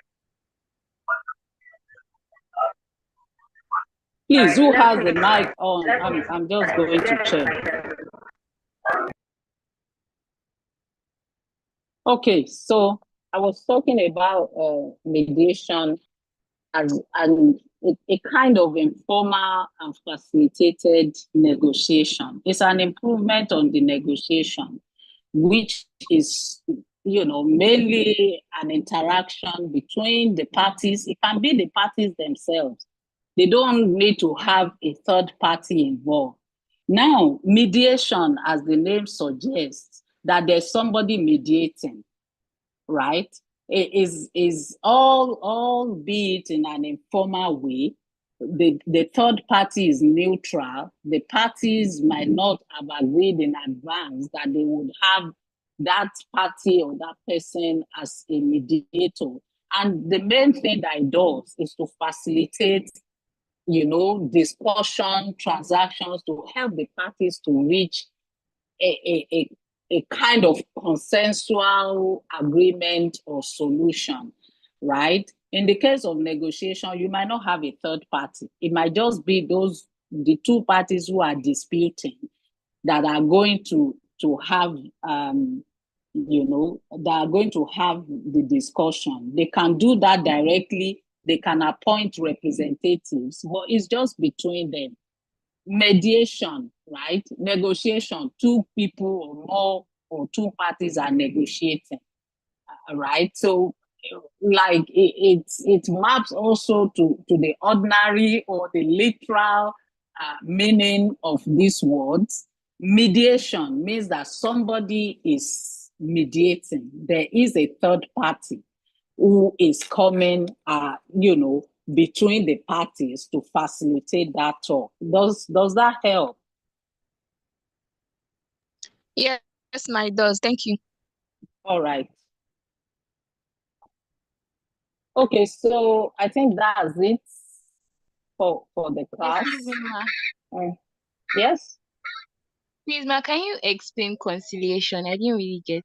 Please, who has the mic on? I'm just going to check. Okay, so I was talking about mediation as a kind of informal and facilitated negotiation. It's an improvement on the negotiation, which is, mainly an interaction between the parties. It can be the parties themselves. They don't need to have a third party involved. Now, mediation, as the name suggests, that there's somebody mediating, right? It is all be it in an informal way. The third party is neutral. The parties might not have agreed in advance that they would have that party or that person as a mediator. And the main thing that it does is to facilitate, discussion, transactions, to help the parties to reach a kind of consensual agreement or solution, right? In the case of negotiation, you might not have a third party. It might just be the two parties who are disputing that are going to have, that are going to have the discussion. They can do that directly. They can appoint representatives, but it's just between them. Mediation, right? Negotiation, two people or more or two parties are negotiating, right? So like it maps also to the ordinary or the literal meaning of these words. Mediation means that somebody is mediating. There is a third party who is coming, between the parties to facilitate that talk. Does that help? Yes, it does. Thank you. All right. Okay, so I think that's it for the class. Yes? Please, ma, can you explain conciliation? I didn't really get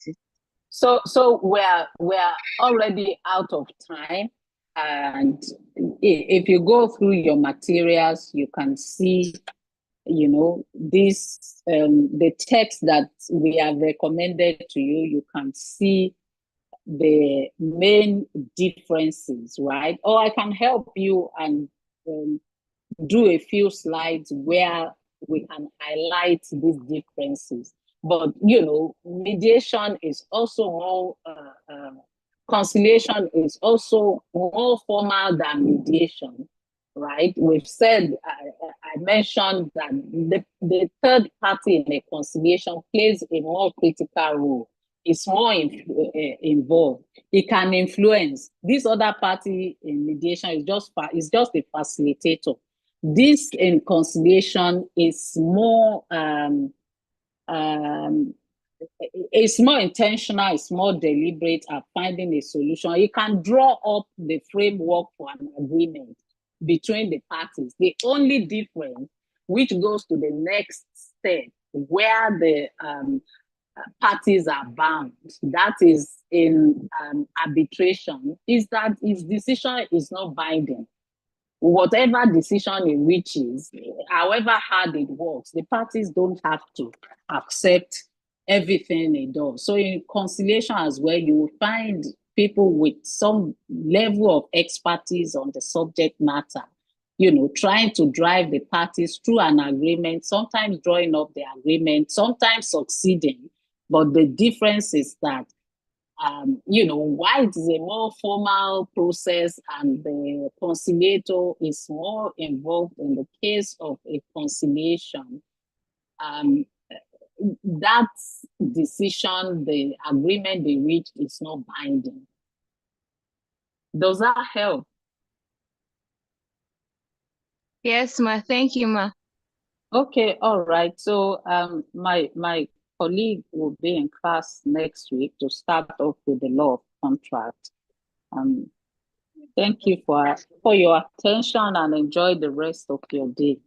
it. So we're already out of time. And if you go through your materials, you can see, this the text that we have recommended to you. You can see the main differences, right? Or I can help you and do a few slides where we can highlight these differences. But, mediation is also more, conciliation is also more formal than mediation, right? We've said, I mentioned that the third party in a conciliation plays a more critical role. It's more involved. It can influence. This other party in mediation is just a facilitator. This in conciliation is more it's more intentional, it's more deliberate at finding a solution. You can draw up the framework for an agreement between the parties. The only difference, which goes to the next step, where the parties are bound, that is in arbitration, is that its decision is not binding. Whatever decision it reaches, however hard it works, the parties don't have to accept everything it does. So in conciliation as well, you will find people with some level of expertise on the subject matter, trying to drive the parties through an agreement, sometimes drawing up the agreement, sometimes succeeding. But the difference is that why it is a more formal process and the conciliator is more involved in the case of a conciliation. That decision, the agreement they reached is not binding. Does that help? Yes, ma. Thank you, ma. Okay, all right. So my colleague will be in class next week to start off with the law of contract. Thank you for your attention and enjoy the rest of your day.